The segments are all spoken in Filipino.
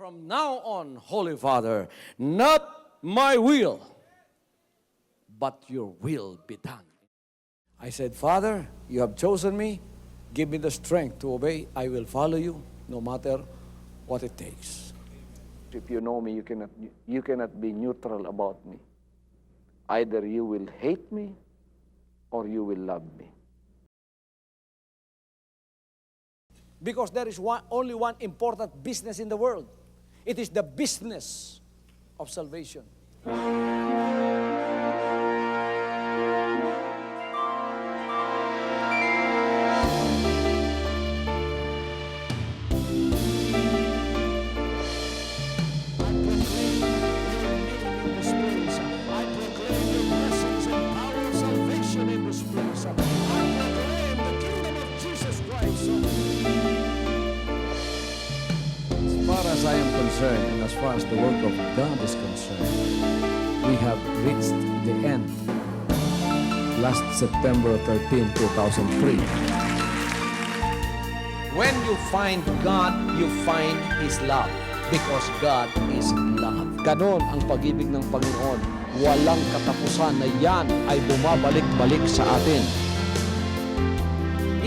From now on, Holy Father, not my will, but your will be done. I said, Father, you have chosen me. Give me the strength to obey. I will follow you no matter what it takes. If you know me, you cannot be neutral about me. Either you will hate me or you will love me. Because there is only one important business in the world. It is the business of salvation. As I am concerned, and as far as the work of God is concerned, we have reached the end. Last September 13, 2003. When you find God, you find His love. Because God is love. Ganon ang pag-ibig ng Panginoon. Walang katapusan na yan ay bumabalik-balik sa atin.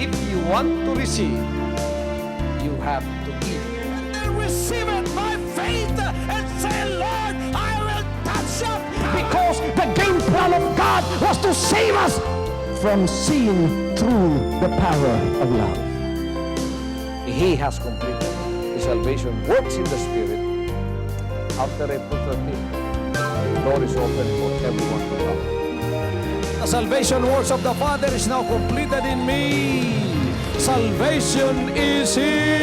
If you want to receive, you have to give. Receive it by faith and say, Lord, I will touch up. Because the game plan of God was to save us from sin through the power of love. He has completed. His salvation works in the Spirit. After April 13, the door is open for everyone to come. The salvation works of the Father is now completed in me. Salvation is here.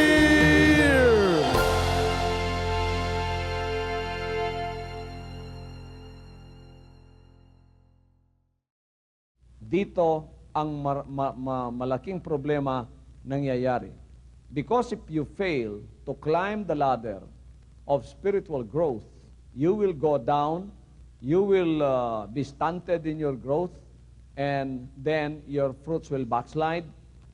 Dito ang malaking problema nangyayari. Because if you fail to climb the ladder of spiritual growth, you will go down, you will be stunted in your growth, and then your fruits will backslide,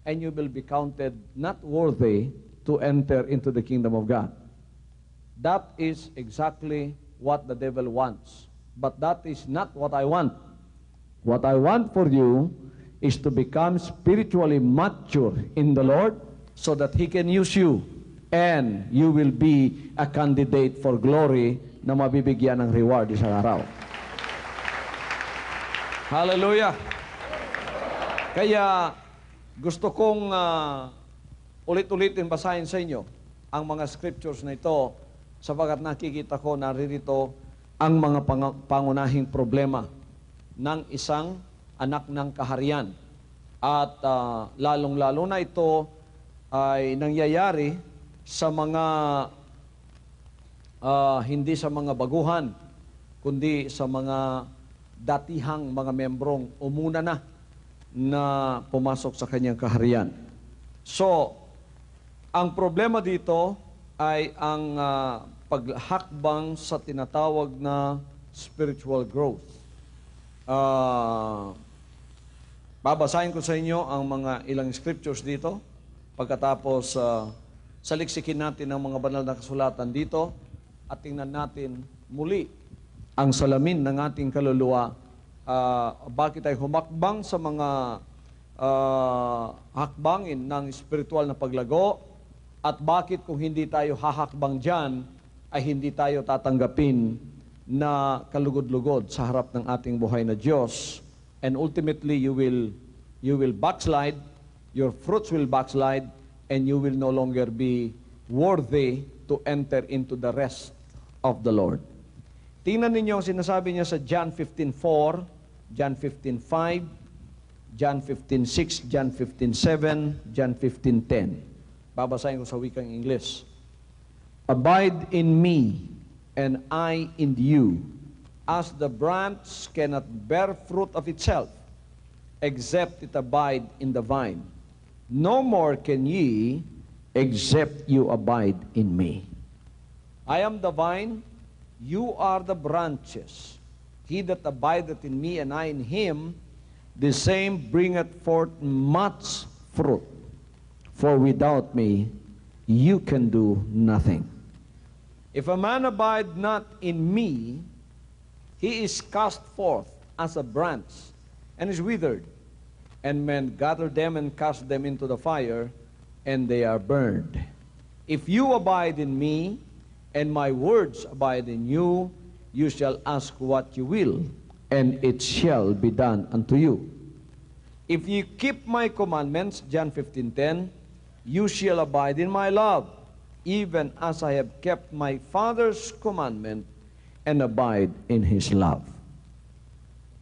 and you will be counted not worthy to enter into the kingdom of God. That is exactly what the devil wants. But that is not what I want. What I want for you is to become spiritually mature in the Lord so that He can use you and you will be a candidate for glory na mabibigyan ng reward isang araw. Hallelujah! Kaya gusto kong ulit-ulitin basahin sa inyo ang mga scriptures na ito sapagkat nakikita ko naririto ang mga pangunahing problema ng isang anak ng kaharian. At lalong-lalo na ito ay nangyayari sa mga hindi sa mga baguhan, kundi sa mga datihang mga membrong umuna na pumasok sa kanyang kaharian. So, ang problema dito ay ang paghakbang sa tinatawag na spiritual growth. Babasahin ko sa inyo ang mga ilang scriptures dito. Pagkatapos, saliksikin natin ang mga banal na kasulatan dito at tingnan natin muli ang salamin ng ating kaluluwa. Bakit tayo humakbang sa mga hakbangin ng spiritual na paglago at bakit kung hindi tayo hahakbang dyan ay hindi tayo tatanggapin na kalugod-lugod sa harap ng ating buhay na Diyos. And ultimately, you will backslide, your fruits will backslide, and you will no longer be worthy to enter into the rest of the Lord. Tingnan ninyo ang sinasabi niya sa John 15:4, John 15:5, John 15:6, John 15:7, John 15:10. Babasahin ko sa wikang English. Abide in me, and I in you, as the branch cannot bear fruit of itself, except it abide in the vine. No more can ye, except you abide in me. I am the vine, you are the branches. He that abideth in me, and I in him, the same bringeth forth much fruit. For without me, you can do nothing. If a man abide not in me, he is cast forth as a branch and is withered. And men gather them and cast them into the fire, and they are burned. If you abide in me, and my words abide in you, you shall ask what you will, and it shall be done unto you. If ye keep my commandments, John 15:10, you shall abide in my love, even as I have kept my Father's commandment and abide in His love.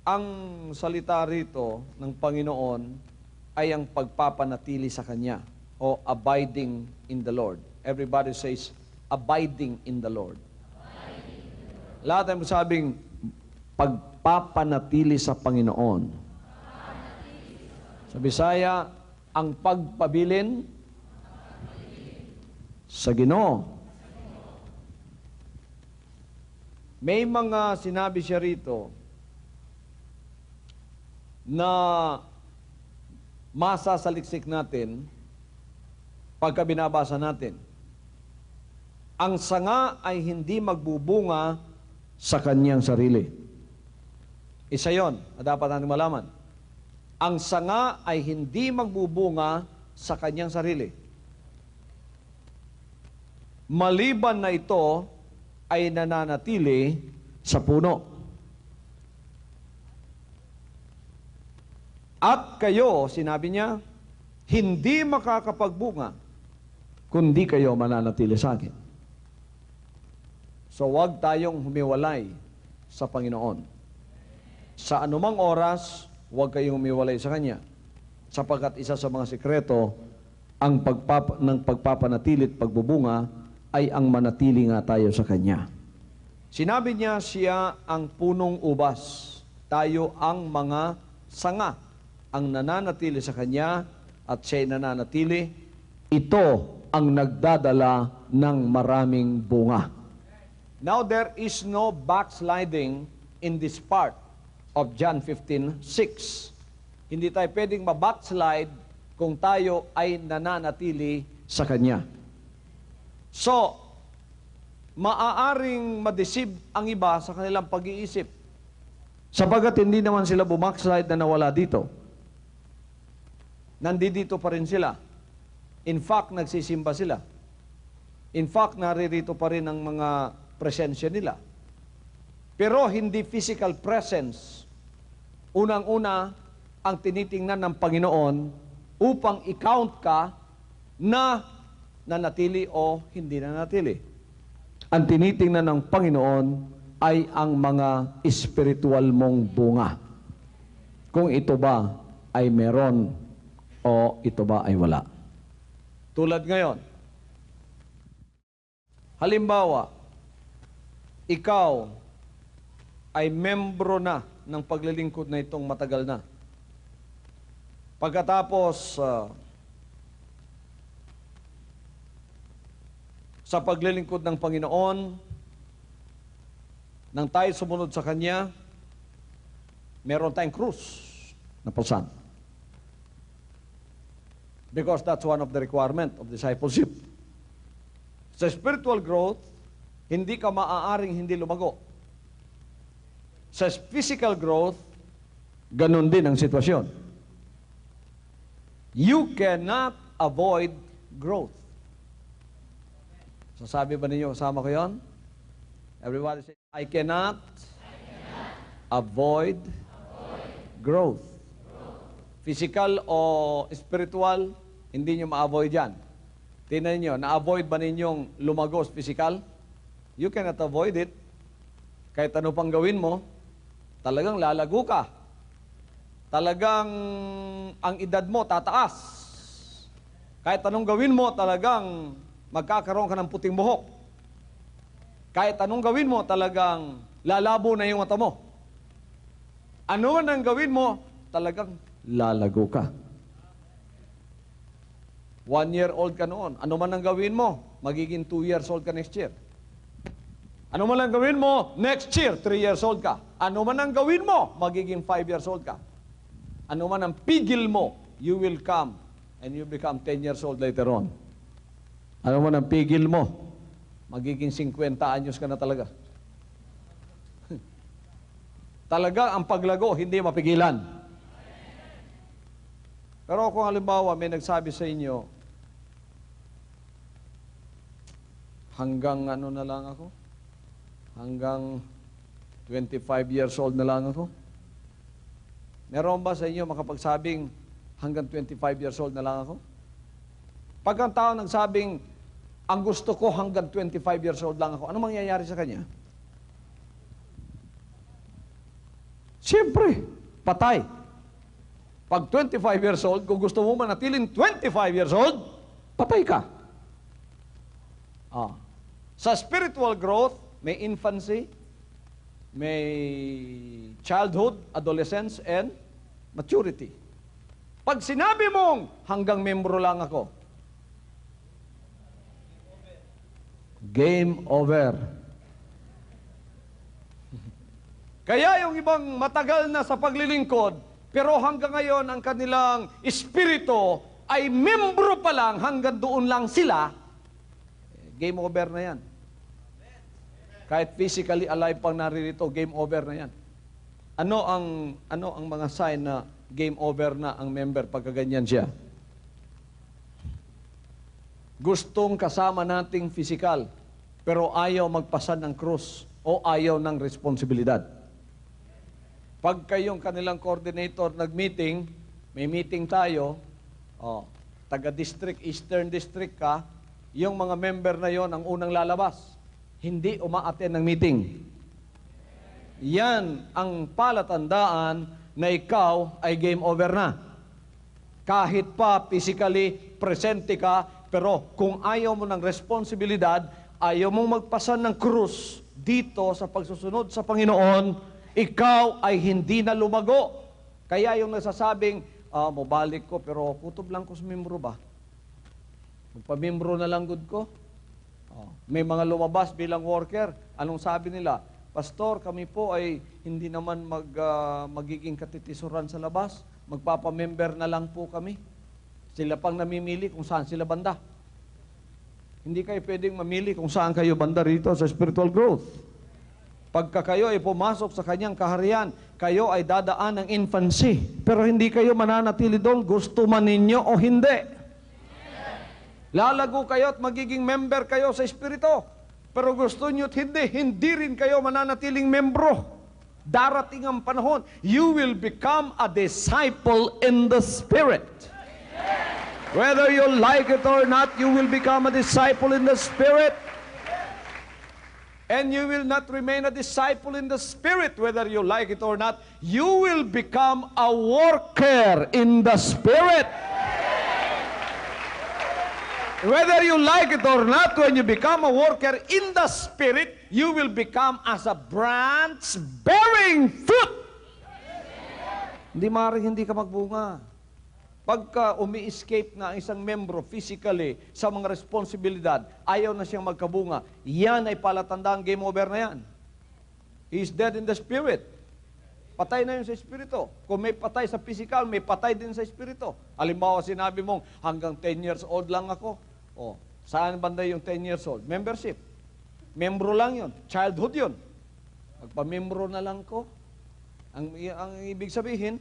Ang salita rito ng Panginoon ay ang pagpapanatili sa Kanya o abiding in the Lord. Everybody says, abiding in the Lord. Lahat ay masabing pagpapanatili sa Panginoon. Sa Bisaya, ang pagpabilin sa Ginoo. May mga sinabi siya rito na masasaliksik natin pagka binabasa natin. Ang sanga ay hindi magbubunga sa kanyang sarili. Isa yon na dapat natin malaman. Ang sanga ay hindi magbubunga sa kanyang sarili. Maliban na ito ay nananatili sa puno. At kayo, sinabi niya, hindi makakapagbunga kundi kayo mananatili sa akin. So huwag tayong humiwalay sa Panginoon. Sa anumang oras, huwag kayong humiwalay sa Kanya. Sapagkat isa sa mga sikreto ng pagpapanatili at pagbubunga ay ang manatili nga tayo sa Kanya. Sinabi niya siya ang punong ubas. Tayo ang mga sanga ang nananatili sa Kanya at siya'y nananatili. Ito ang nagdadala ng maraming bunga. Now there is no backsliding in this part of John 15:6. Hindi tayo pwedeng mabackslide kung tayo ay nananatili sa Kanya. So, maaaring madeceive ang iba sa kanilang pag-iisip. Sapagat hindi naman sila bumakslide na nawala dito. Nandito pa rin sila. In fact, nagsisimba sila. In fact, naririto pa rin ang mga presensya nila. Pero hindi physical presence. Unang-una, ang tinitingnan ng Panginoon upang i-count ka na nanatili o hindi nanatili. Ang tinitingnan ng Panginoon ay ang mga espiritual mong bunga. Kung ito ba ay meron o ito ba ay wala. Tulad ngayon, halimbawa, ikaw ay membro na ng paglilingkod na itong matagal na. Pagkatapos, sa paglilingkod ng Panginoon, nang tayo sumunod sa Kanya, meron tayong krus na palsan. Because that's one of the requirement of discipleship. Sa spiritual growth, hindi ka maaaring hindi lumago. Sa physical growth, ganun din ang sitwasyon. You cannot avoid growth. So sabi ba ninyo, kasama ko yun? Everybody say, I cannot avoid growth. Physical o spiritual, hindi nyo ma-avoid yan. Tingnan niyo, na-avoid ba ninyong lumago sa physical? You cannot avoid it. Kahit ano pang gawin mo, talagang lalago ka. Talagang ang edad mo tataas. Kahit anong gawin mo, talagang magkakaroon ka ng puting buhok. Kahit anong gawin mo, talagang lalabo na yung mata mo. Ano man ang gawin mo, talagang lalago ka. 1-year-old ka noon. Ano man ang gawin mo, magiging 2 years old ka next year. Ano man ang gawin mo, next year, 3 years old ka. Ano man ang gawin mo, magiging 5 years old ka. Ano man ang pigil mo, you will come and you become 10 years old later on. Ano man ang pigil mo, magiging 50 anyos ka na talaga. Talaga, ang paglago, hindi mapigilan. Pero kung halimbawa, may nagsabi sa inyo, hanggang ano na lang ako? Hanggang 25 years old na lang ako? Meron ba sa inyo makapagsabing hanggang 25 years old na lang ako? Pag ang tao nagsabing, ang gusto ko hanggang 25 years old lang ako, ano mangyayari sa kanya? Siyempre, patay. Pag 25 years old, kung gusto mo manatiling 25 years old, patay ka. Sa spiritual growth, may infancy, may childhood, adolescence, and maturity. Pag sinabi mong hanggang membro lang ako, game over. Kaya yung ibang matagal na sa paglilingkod, pero hanggang ngayon ang kanilang espiritu ay membro pa lang, hanggang doon lang sila, game over na yan. Kahit physically alive pang naririto, game over na yan. Ano ang mga sign na game over na ang member pagkaganyan siya? Gustong kasama nating physical, pero ayaw magpasan ng krus o ayaw ng responsibilidad. Pag kayong kanilang coordinator nag-meeting, may meeting tayo, taga-district, Eastern District ka, yung mga member na yon ang unang lalabas. Hindi umaattend ng meeting. Yan ang palatandaan na ikaw ay game over na. Kahit pa physically presente ka, pero kung ayaw mo ng responsibilidad, ayaw mong magpasan ng krus dito sa pagsusunod sa Panginoon, ikaw ay hindi na lumago. Kaya yung nasasabing, mabalik ko, pero kutob lang ko sa membro ba? Magpamembro na lang good ko? May mga lumabas bilang worker, anong sabi nila? Pastor, kami po ay hindi naman magiging katitisuran sa labas. Magpapamember na lang po kami. Sila pang namimili kung saan sila banda. Hindi kayo pwedeng mamili kung saan kayo banda rito sa spiritual growth. Pagka kayo ay pumasok sa kanyang kaharian, kayo ay dadaan ng infancy. Pero hindi kayo mananatili doon, gusto man ninyo o hindi. Lalago kayo at magiging member kayo sa Espiritu. Pero gusto nyo at hindi rin kayo mananatiling membro. Darating ang panahon, you will become a disciple in the Spirit. Whether you like it or not, you will become a disciple in the Spirit. And you will not remain a disciple in the Spirit, whether you like it or not. You will become a worker in the Spirit. Whether you like it or not, when you become a worker in the Spirit, you will become as a branch bearing fruit. Hindi maaaring hindi ka magbunga. Pagka umi-escape na ang isang membro physically sa mga responsibilidad, ayaw na siyang magkabunga, yan ay palatandaan game over na yan. He is dead in the Spirit. Patay na yun sa Espiritu. Kung may patay sa physical, may patay din sa Espiritu. Halimbawa, sinabi mong hanggang 10 years old lang ako. Saan banda yung 10 years old? Membership. Membro lang yun. Childhood yun. Magpamembro na lang ko. Ang ibig sabihin,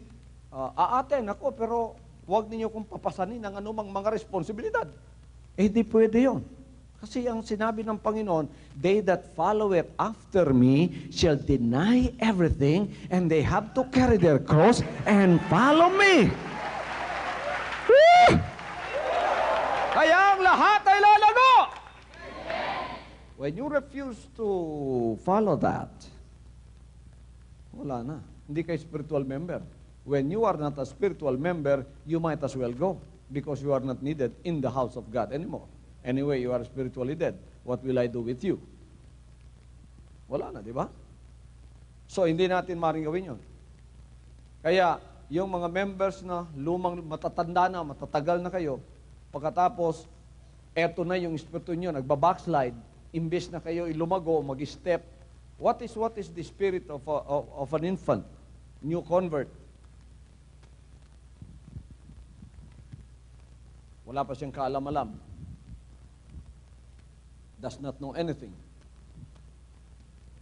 aaten ako, pero huwag ninyo kong papasanin ng anumang mga responsibilidad. Di pwede yun. Kasi ang sinabi ng Panginoon, they that follow it after me shall deny everything, and they have to carry their cross and follow me. Woo! Kaya ang lahat ay lalago. When you refuse to follow that, wala na. Hindi kayo spiritual member. When you are not a spiritual member, you might as well go because you are not needed in the house of God anymore. Anyway, you are spiritually dead. What will I do with you? Wala na, di ba? So, hindi natin maring gawin yun. Kaya, yung mga members na lumang matatanda na, matatagal na kayo, pagkatapos, eto na yung espiritu nyo, nagbabackslide, imbes na kayo ilumago, mag-step. What is the spirit of an infant, new convert? Wala pa siyang kaalam-alam. does not know anything.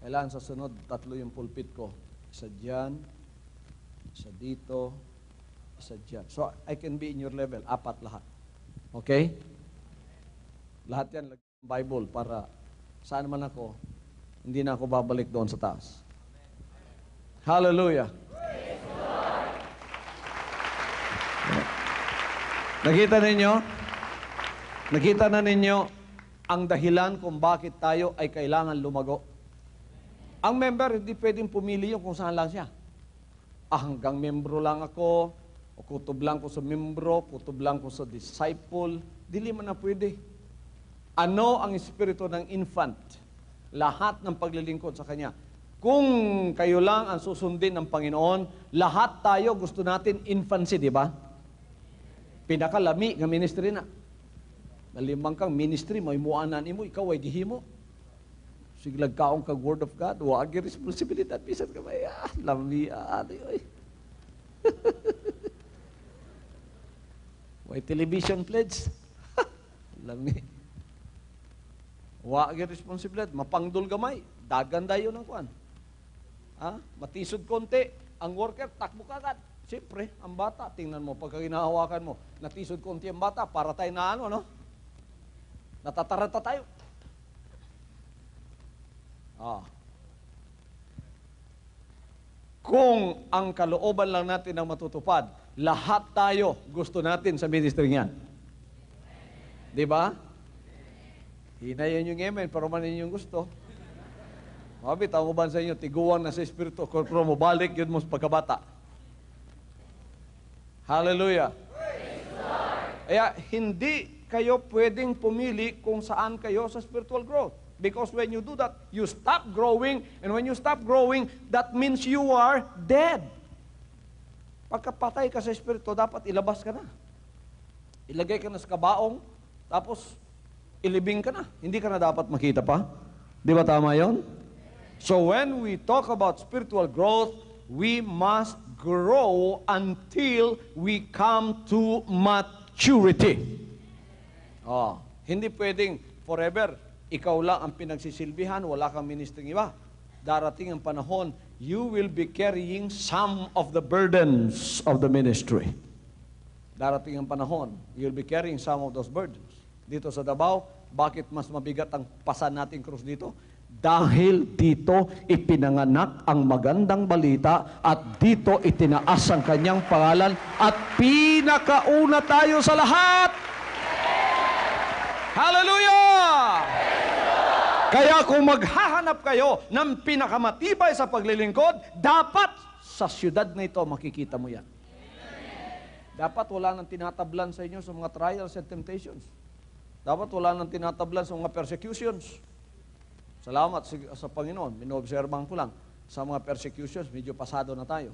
Kailangan sa sunod, 3 yung pulpit ko. Isa dyan, isa dito, isa dyan. So, I can be in your level. 4 lahat. Okay? Lahat yan, lagyan ng Bible para saan man ako, hindi na ako babalik doon sa taas. Hallelujah! Nakita ninyo? Nakita na ninyo ang dahilan kung bakit tayo ay kailangan lumago. Ang member, hindi pwedeng pumili yun kung saan lang siya. Hanggang membro lang ako, o kutob lang ko sa membro, kutob lang ko sa disciple. Dili man na pwede. Ano ang espiritu ng infant? Lahat ng paglilingkod sa Kanya. Kung kayo lang ang susundin ng Panginoon, lahat tayo gusto natin infancy, di ba? Pinakalami ng ministry na. Nalimang kang ministry, may muanan mo, ikaw ay gihimo. Siglag kaong kag word of God, wag yung responsibilidad, bisan ka may, lami, oy. May television pledge. Lami. Wag yung responsibilidad, mapangdol gamay, dagan dayo ng kuan. Matisod konti, ang worker, takbo kagad. Siyempre, ang bata, tingnan mo, pagka ginahawakan mo, natisod konti ang bata, para tayo na ano, no? Natataranta tayo. Kung ang kalooban lang natin ang matutupad, lahat tayo gusto natin sa ministry niyan. Di ba? Hinayan yung amen, pero manin yung gusto. Mabi, tao mo ba sa inyo, tiguan na sa Espiritu, pero mo balik, yun mo sa pagkabata. Hallelujah. Kaya, hindi kayo pwedeng pumili kung saan kayo sa spiritual growth. Because when you do that, you stop growing, and when you stop growing, that means you are dead. Pagkapatay ka sa Espiritu, dapat ilabas ka na. Ilagay ka na sa kabaong, tapos ilibing ka na. Hindi ka na dapat makita pa. Di ba tama yon? So when we talk about spiritual growth, we must grow until we come to maturity. Hindi pwedeng forever ikaw lang ang pinagsisilbihan, wala kang ministering iba. Darating ang panahon, you will be carrying some of the burdens of the ministry. Darating ang panahon, you'll be carrying some of those burdens. Dito sa Davao, bakit mas mabigat ang pasan nating krus dito? Dahil dito ipinanganak ang magandang balita at dito itinaas ang kanyang pangalan at pinakauna tayo sa lahat. Hallelujah! Kaya kung maghahanap kayo ng pinakamatibay sa paglilingkod, dapat sa syudad na ito makikita mo yan. Dapat wala nang tinatablan sa inyo sa mga trials and temptations. Dapat wala nang tinatablan sa mga persecutions. Salamat sa Panginoon. Minoobserbahan ko lang. Sa mga persecutions, medyo pasado na tayo.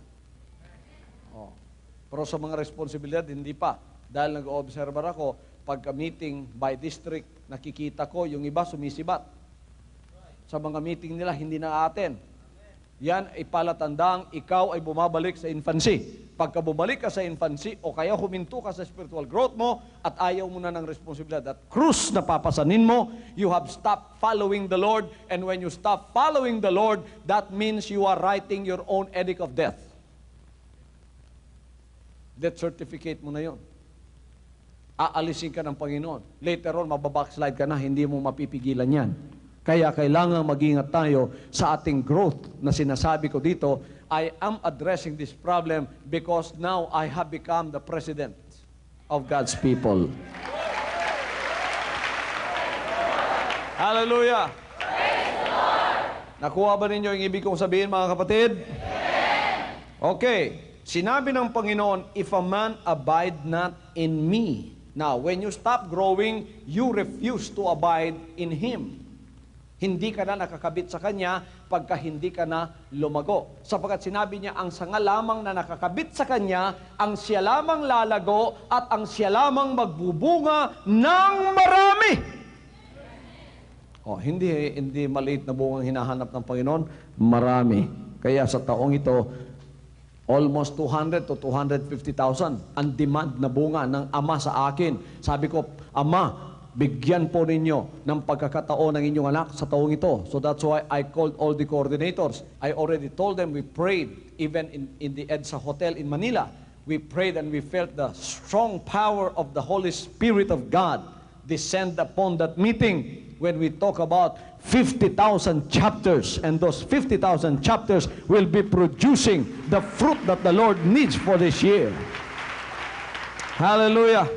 Pero sa mga responsibilidad, hindi pa. Dahil nag-observer ako, pagka-meeting by district, nakikita ko yung iba sumisibat. Sa mga meeting nila, hindi na-attend. Yan ay palatandang ikaw ay bumabalik sa infancy. Pagka bumalik ka sa infancy, o kaya huminto ka sa spiritual growth mo, at ayaw mo na ng responsibilidad, at krus na papasanin mo, you have stopped following the Lord, and when you stop following the Lord, that means you are writing your own edict of death. Death certificate mo na yon. Aalisin ka ng Panginoon. Later on, mababackslide ka na, hindi mo mapipigilan yan. Kaya kailangan mag-ingat tayo sa ating growth na sinasabi ko dito. I am addressing this problem because now I have become the president of God's people. Hallelujah! Nakuha ba ninyo yung ibig kong sabihin, mga kapatid? Okay. Sinabi ng Panginoon, if a man abide not in me. Now, when you stop growing, you refuse to abide in Him. Hindi ka na nakakabit sa Kanya pagka hindi ka na lumago. Sapagkat sinabi niya, ang sanga lamang na nakakabit sa Kanya, ang siya lamang lalago at ang siya lamang magbubunga ng marami. Hindi maliit na bungang hinahanap ng Panginoon, marami. Kaya sa taong ito, almost 200 to 250,000 ang demand na bunga ng Ama sa akin. Sabi ko, Ama, bigyan po ninyo ng pagkakataon ng inyong anak sa taong ito. So that's why I called all the coordinators. I already told them, we prayed even in the EDSA Hotel in Manila. We prayed and we felt the strong power of the Holy Spirit of God descend upon that meeting when we talk about 50,000 chapters, and those 50,000 chapters will be producing the fruit that the Lord needs for this year. Hallelujah!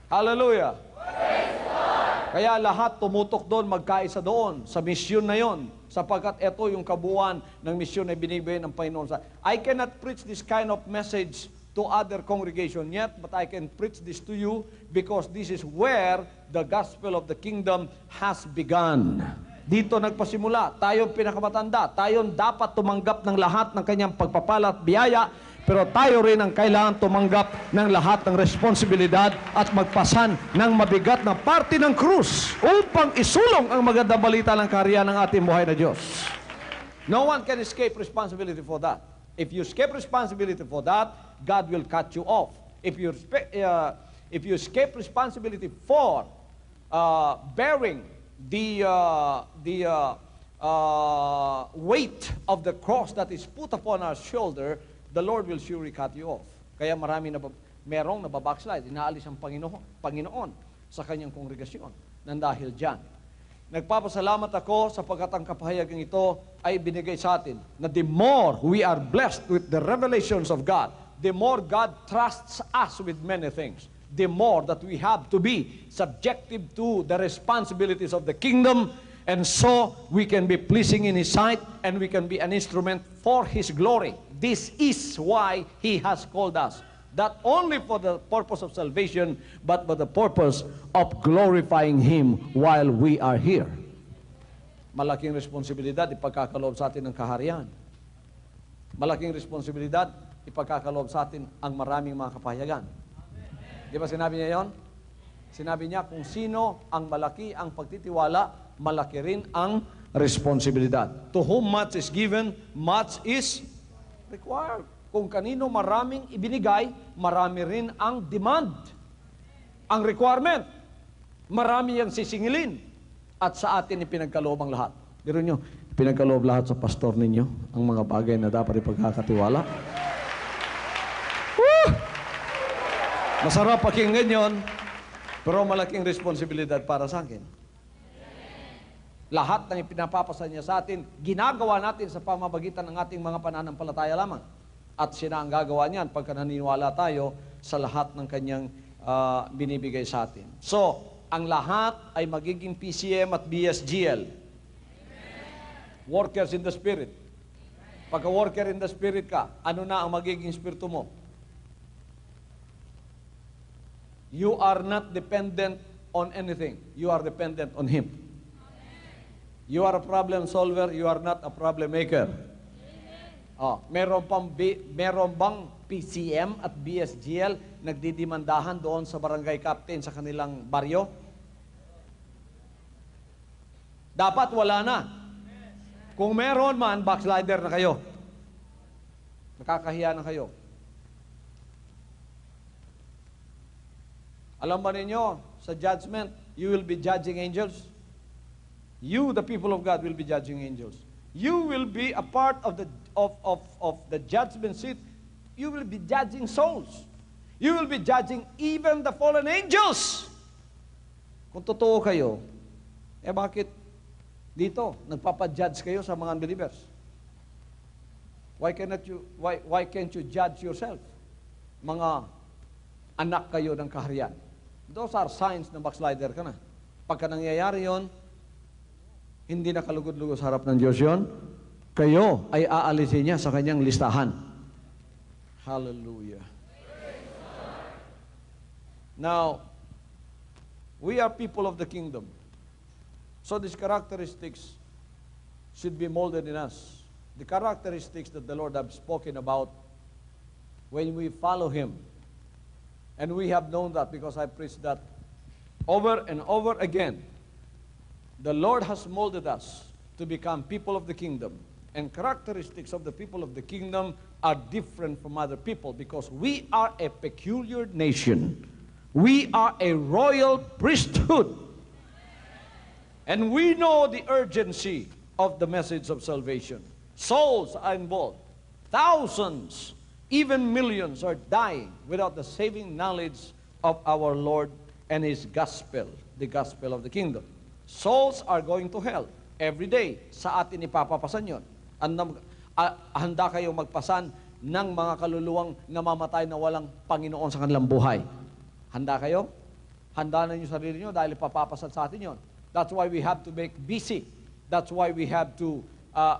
Hallelujah! Kaya lahat tumutok doon, magkaisa doon, sa misyon na yon, sapagkat ito yung kabuuan ng misyon na binibigay ng Panginoon. I cannot preach this kind of message to other congregation yet, but I can preach this to you because this is where the gospel of the kingdom has begun. Dito nagpasimula. Tayong pinakamatanda. Tayong dapat tumanggap ng lahat ng kanyang pagpapala at biyaya, pero tayo rin ang kailangan tumanggap ng lahat ng responsibilidad at magpasan ng mabigat na parte ng krus upang isulong ang magandang balita ng kaharian ng ating buhay na Diyos. No one can escape responsibility for that. If you escape responsibility for that, God will cut you off. If you escape responsibility for bearing the weight of the cross that is put upon our shoulder, the Lord will surely cut you off. Kaya merong nababackslide, inaalis ang Panginoon sa kanyang kongregasyon nang dahil dyan. Nagpapasalamat ako sapagkat ang kapahayagang ito ay binigay sa atin na the more we are blessed with the revelations of God, the more God trusts us with many things, the more that we have to be subjective to the responsibilities of the kingdom, and so we can be pleasing in His sight and we can be an instrument for His glory. This is why He has called us. Not only for the purpose of salvation, but for the purpose of glorifying Him while we are here. Malaking responsibilidad ipagkakaloob sa atin ng kaharian. Malaking responsibilidad ipagkakaloob sa atin ang maraming mga kapahayagan. Di ba sinabi niya yon? Sinabi niya kung sino ang malaki ang pagtitiwala, malaki rin ang responsibilidad. To whom much is given, much is required. Kung kanino maraming ibinigay, marami rin ang demand. Ang requirement, marami ang sisingilin. At sa atin ipinagkaloob ang lahat. Biro nyo, pinagkaloob lahat sa pastor ninyo ang mga bagay na dapat ipagkakatiwala. Woo! Masarap pakinggan yon, pero malaking responsibilidad para sa akin. Lahat ng ipinapapasa niya sa atin, ginagawa natin sa pamamagitan ng ating mga pananampalataya lamang. At siya ang gagawa niyan pagka naniniwala tayo sa lahat ng kanyang binibigay sa atin. So, ang lahat ay magiging PCM at BSGL. Workers in the Spirit. Pagka worker in the Spirit ka, ano na ang magiging spirito mo? You are not dependent on anything. You are dependent on Him. You are a problem solver, you are not a problem maker. Meron bang PCM at BSGL nagdidimandahan doon sa barangay captain sa kanilang baryo? Dapat wala na. Kung meron man, backslider na kayo. Nakakahiya na kayo. Alam ba ninyo, sa judgment, you will be judging angels? You, the people of God, will be judging angels. You will be a part of the judgment seat. You will be judging souls. You will be judging even the fallen angels. Kung totoo kayo, bakit dito nagpapa-judge kayo sa mga unbelievers? Why can't you judge yourself? Mga anak kayo ng kaharian. Those are signs na backslider ka na. Pagka nangyayari yon, hindi na kalugod-lugod sa harap ng Diyos yon, kayo ay aalisin niya sa kanyang listahan. Hallelujah. Now, we are people of the kingdom. So these characteristics should be molded in us. The characteristics that the Lord has spoken about when we follow Him. And we have known that because I preached that over and over again. The Lord has molded us to become people of the kingdom. And characteristics of the people of the kingdom are different from other people because we are a peculiar nation. We are a royal priesthood. And we know the urgency of the message of salvation. Souls are involved. Thousands, even millions are dying without the saving knowledge of our Lord and His gospel, the gospel of the kingdom. Souls are going to hell every day. Sa atin ipapapasan yun. Handa kayong magpasan ng mga kaluluwang namamatay na walang Panginoon sa kanilang buhay. Handa kayo? Handa na yung sarili nyo dahil ipapapasan sa atin yun. That's why we have to make busy. That's why we have to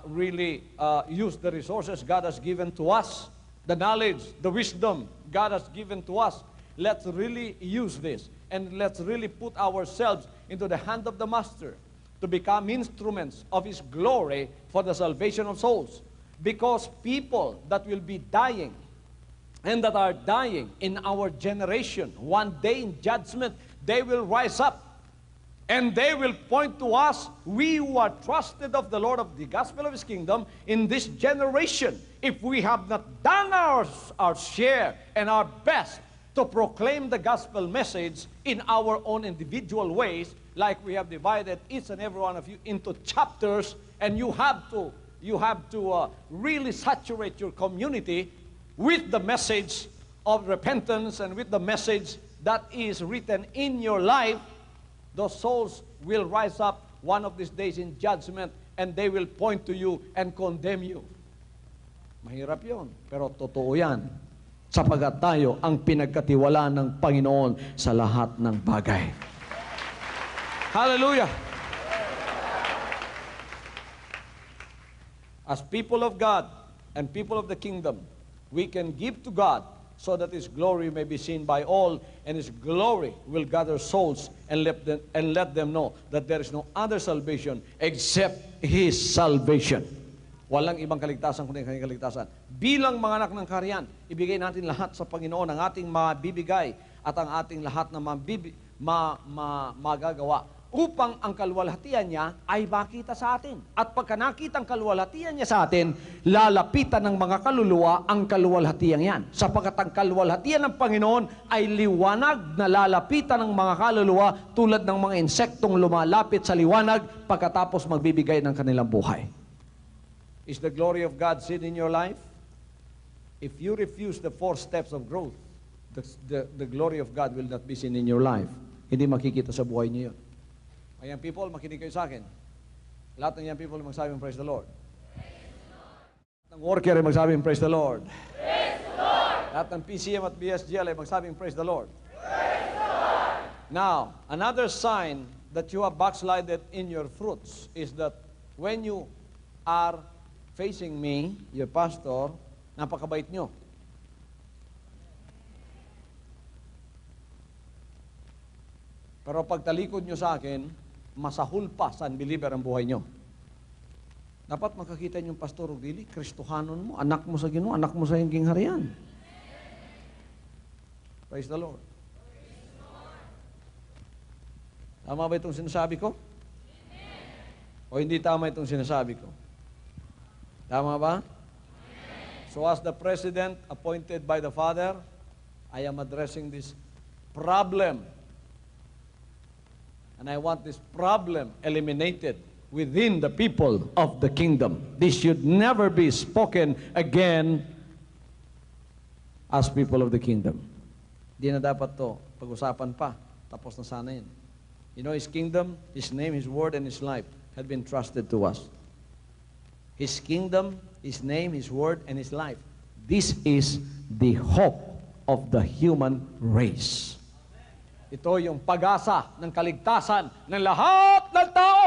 really use the resources God has given to us, the knowledge, the wisdom God has given to us. Let's really use this, and let's really put ourselves into the hand of the Master to become instruments of His glory for the salvation of souls. Because people that will be dying and that are dying in our generation, one day in judgment, they will rise up. And they will point to us, we who are trusted of the Lord of the gospel of His kingdom in this generation. If we have not done our share and our best to proclaim the gospel message in our own individual ways, like we have divided each and every one of you into chapters, and you have to really saturate your community with the message of repentance and with the message that is written in your life. Those souls will rise up one of these days in judgment, and they will point to you and condemn you. Mahirap yun, pero totoo yan. Sapagat tayo ang pinagkatiwalaan ng Panginoon sa lahat ng bagay. Hallelujah! As people of God and people of the kingdom, we can give to God so that His glory may be seen by all, and His glory will gather souls and let them know that there is no other salvation except His salvation. Walang ibang kaligtasan kundi kanyang kaligtasan. Bilang mga anak ng kaharian, ibigay natin lahat sa Panginoon ang ating mabibigay at ang ating lahat na magagawa upang ang kaluwalhatian niya ay makita sa atin. At pagka nakita ang kaluwalhatian niya sa atin, lalapitan ng mga kaluluwa ang kaluwalhatian yan. Sapagkat ang kaluwalhatian ng Panginoon ay liwanag na lalapitan ng mga kaluluwa tulad ng mga insektong lumalapit sa liwanag pagkatapos magbibigay ng kanilang buhay. Is the glory of God seen in your life? If you refuse the 4 steps of growth, the glory of God will not be seen in your life. Hindi makikita sa buhay niyo yun. Ayan people, makinig kayo sa akin. Lahat ng yan people magsabing praise the Lord. Lahat ng worker ay magsabing praise the Lord. Praise the Lord. Lahat ng PCM at BSGL ay magsabing praise the Lord. Praise the Lord. Now, another sign that you have backslided in your fruits is that when you are facing me, your pastor, napakabait nyo. Pero pag talikod nyo sa akin, masahul pa sa unbeliever ang buhay nyo. Dapat makakita nyo yung pastor, really, Kristohanon mo, anak mo sa Ginoo, anak mo sa hingking harian. Praise the Lord. Tama ba itong sinasabi ko? O hindi tama itong sinasabi ko? Tama ba? So as the president appointed by the Father, I am addressing this problem. And I want this problem eliminated within the people of the kingdom. This should never be spoken again as people of the kingdom. Di na dapat to pag-usapan pa. Tapos na sana yun. You know, His kingdom, His name, His word, and His life had been trusted to us. His kingdom, His name, His word, and His life. This is the hope of the human race. Ito yung pag-asa ng kaligtasan ng lahat ng tao.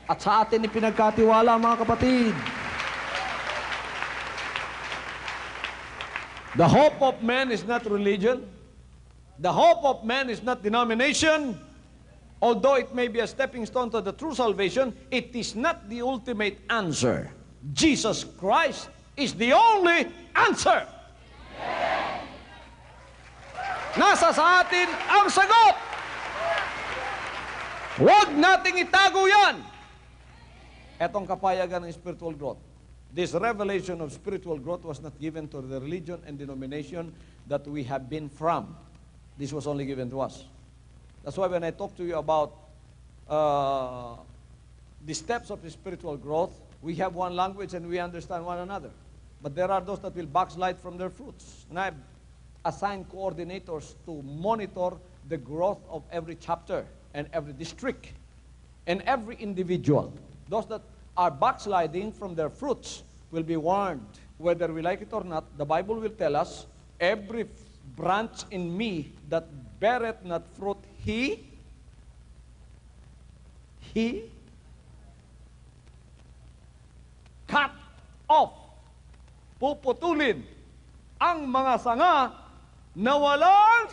At sa atin ipinagkatiwala, mga kapatid. The hope of man is not religion. The hope of man is not denomination. Although it may be a stepping stone to the true salvation, it is not the ultimate answer. Jesus Christ is the only answer. Nasa sa atin ang sagot. Huwag nating itago yan. Etong kapayagan ng spiritual growth. This revelation of spiritual growth was not given to the religion and denomination that we have been from. This was only given to us. That's why when I talk to you about the steps of the spiritual growth, we have one language and we understand one another. But there are those that will backslide from their fruits. And I've assigned coordinators to monitor the growth of every chapter and every district and every individual. Those that are backsliding from their fruits will be warned. Whether we like it or not, the Bible will tell us, every branch in me that beareth not fruit, he cut off, puputulin ang mga sanga na walang.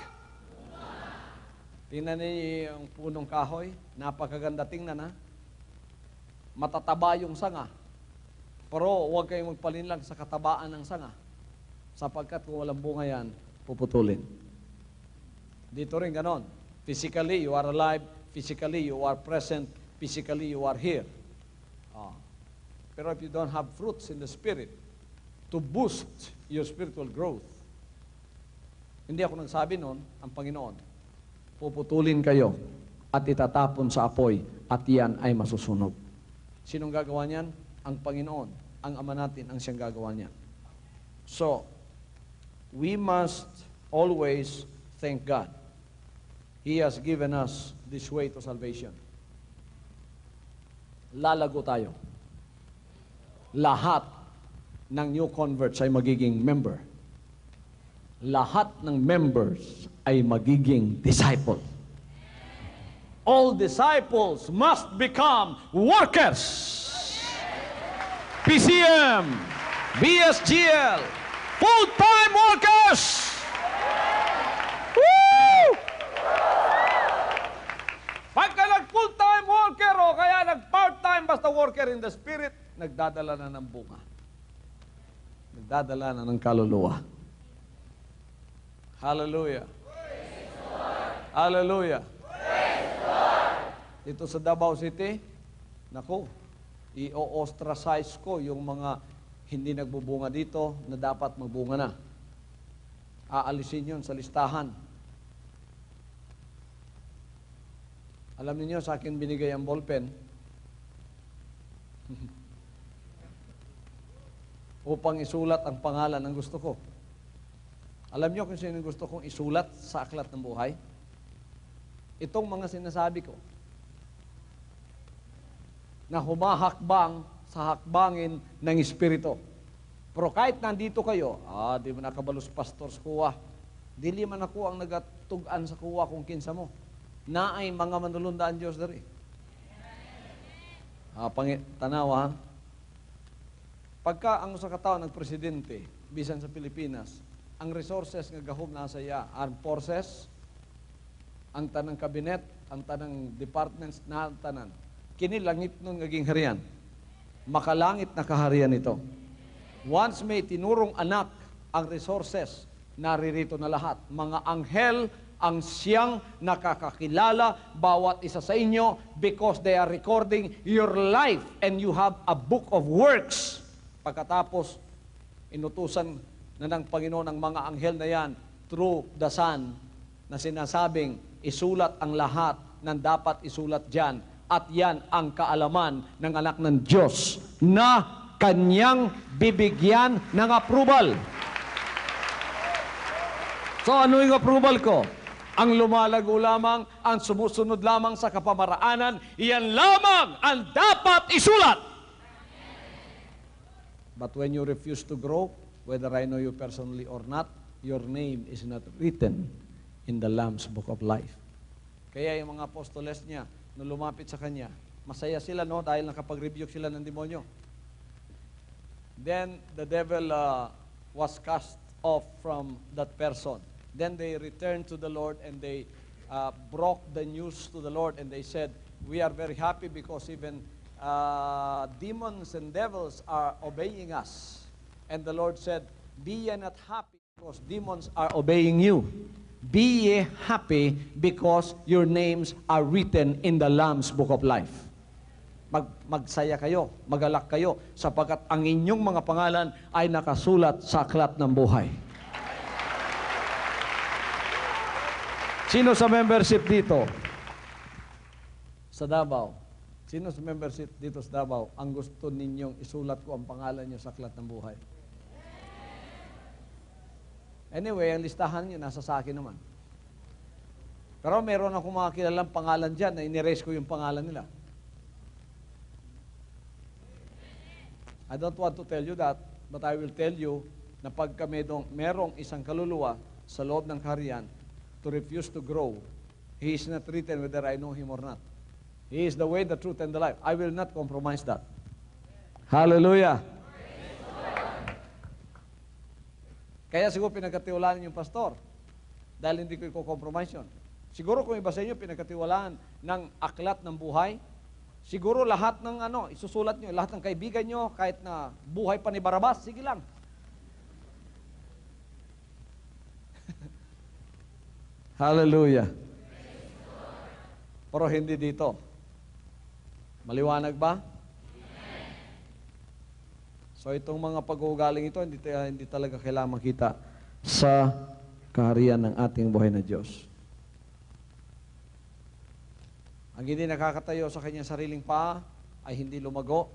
Tingnan niyo yung punong kahoy, napakaganda tingnan ha. Matataba yung sanga. Pero huwag kayong magpalinlang sa katabaan ng sanga. Sapagkat kung walang bunga yan, puputulin. Dito rin ganon. Physically, you are alive. Physically, you are present. Physically, you are here. Pero if you don't have fruits in the Spirit to boost your spiritual growth, hindi ako nagsabi noon, ang Panginoon, puputulin kayo at itatapon sa apoy at yan ay masusunog. Sinong gagawa niyan? Ang Panginoon. Ang Ama natin ang siyang gagawa niyan. So, we must always thank God. He has given us this way to salvation. Lalago tayo. Lahat ng new converts ay magiging member. Lahat ng members ay magiging disciple. All disciples must become workers. PCM, BSGL, full-time workers! Woo! Pagka nag-full-time worker o kaya nag-part-time basta worker in the Spirit, nagdadala na ng bunga. Nagdadala na ng kaluluwa. Hallelujah. Hallelujah. Dito sa Davao City, naku, i-ostracize ko yung mga hindi nagbubunga dito na dapat magbunga na. Aalisin yun sa listahan. Alam niyo sa akin binigay ang ballpen upang isulat ang pangalan ng gusto ko. Alam niyo kung sino gusto kong isulat sa aklat ng buhay? Itong mga sinasabi ko na humahakbang sa hakbangin ng Espiritu. Pero kahit nandito kayo, di mo nakabalos pastor sa kuwa. Dili man ako ang nagatugan sa kuwa kung kinsa mo. Naay mga manulundaan Diyos dari. Tanawa, pagka ang sa katao nagpresidente, bisan sa Pilipinas, ang resources nga gahom nasa iya, armed forces, ang tanang kabinet, ang tanang departments na tanan. Kini langit nun naging harian. Makalangit na kaharian ito. Once may tinurong anak ang resources, naririto na lahat. Mga anghel ang siyang nakakakilala bawat isa sa inyo because they are recording your life and you have a book of works. Pagkatapos, inutusan na ng Panginoon ang mga anghel na yan through the Son na sinasabing isulat ang lahat ng dapat isulat dyan. At yan ang kaalaman ng anak ng Diyos na kanyang bibigyan ng approval. So ano yung approval ko? Ang lumalago lamang, ang sumusunod lamang sa kapamaraanan, iyan lamang ang dapat isulat. But when you refuse to grow, whether I know you personally or not, your name is not written in the Lamb's Book of Life. Kaya yung mga apostoles niya, nung lumapit sa kanya, masaya sila, no? Dahil nakapag-rebuke sila ng demonyo. Then, the devil was cast off from that person. Then they returned to the Lord and they broke the news to the Lord and they said, we are very happy because even demons and devils are obeying us. And the Lord said, be ye not happy because demons are obeying you. Be ye happy because your names are written in the Lamb's Book of Life. Magsaya kayo, magalak kayo, sapagkat ang inyong mga pangalan ay nakasulat sa aklat ng buhay. Sino sa membership dito? Sa Davao. Sino sa membership dito sa Davao ang gusto ninyong isulat ko ang pangalan nyo sa aklat ng buhay? Anyway, ang listahan nyo nasa sa akin naman. Pero meron akong mga kilalang pangalan dyan na inirase ko yung pangalan nila. I don't want to tell you that, but I will tell you na pagka merong isang kaluluwa sa loob ng kaharian to refuse to grow, he is not written whether I know him or not. He is the way, the truth, and the life. I will not compromise that. Hallelujah! Kaya siguro pinagkatiwalaan yung pastor dahil hindi ko i-compromise yun. Siguro kung iba sa inyo pinagkatiwalaan ng aklat ng buhay, siguro lahat ng isusulat nyo, lahat ng kaibigan nyo, kahit na buhay pa ni Barabas, sige lang. Hallelujah. Pero hindi dito. Maliwanag ba? So itong mga pag-uugaling ito, hindi talaga kailangan makita sa kaharian ng ating buhay na Diyos. Ang hindi nakakatayo sa kanyang sariling paa ay hindi lumago.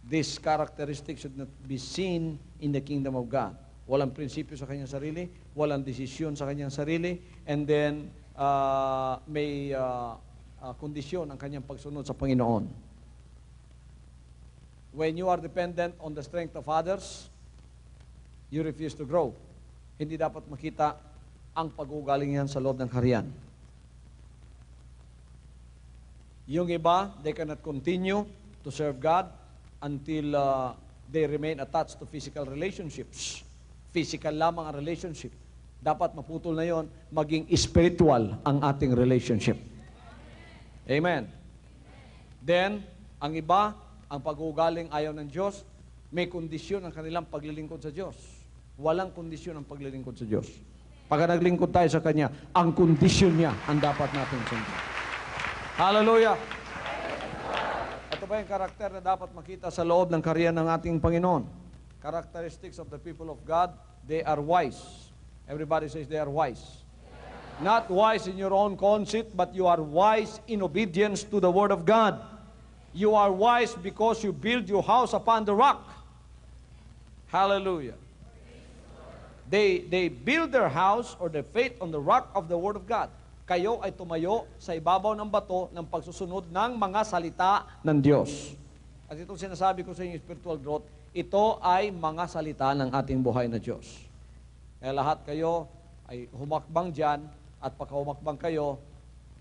This characteristic should not be seen in the kingdom of God. Walang prinsipyo sa kanyang sarili, walang desisyon sa kanyang sarili, and then may kondisyon ang kanyang pagsunod sa Panginoon. When you are dependent on the strength of others, you refuse to grow. Hindi dapat makita ang pag-uugaling yan sa loob ng kaharian. Yung iba, they cannot continue to serve God until they remain attached to physical relationships. Physical lamang ang relationship. Dapat maputol na yon, maging spiritual ang ating relationship. Amen. Then, ang iba, ang pag-uugaling ayaw ng Diyos, may kondisyon ang kanilang paglilingkod sa Diyos. Walang kondisyon ang paglilingkod sa Diyos. Pagka naglingkod tayo sa Kanya, ang kondisyon niya ang dapat natin sundin. Hallelujah! Ito ba yung karakter na dapat makita sa loob ng kaharian ng ating Panginoon? Characteristics of the people of God, they are wise. Everybody says they are wise. Not wise in your own conceit, but you are wise in obedience to the Word of God. You are wise because you build your house upon the rock. Hallelujah. They build their house or their faith on the rock of the Word of God. Kayo ay tumayo sa ibabaw ng bato ng pagsusunod ng mga salita ng Diyos. At itong sinasabi ko sa inyo, spiritual growth, ito ay mga salita ng ating buhay na Diyos. Kaya lahat kayo ay humakbang dyan, at pagka humakbang kayo,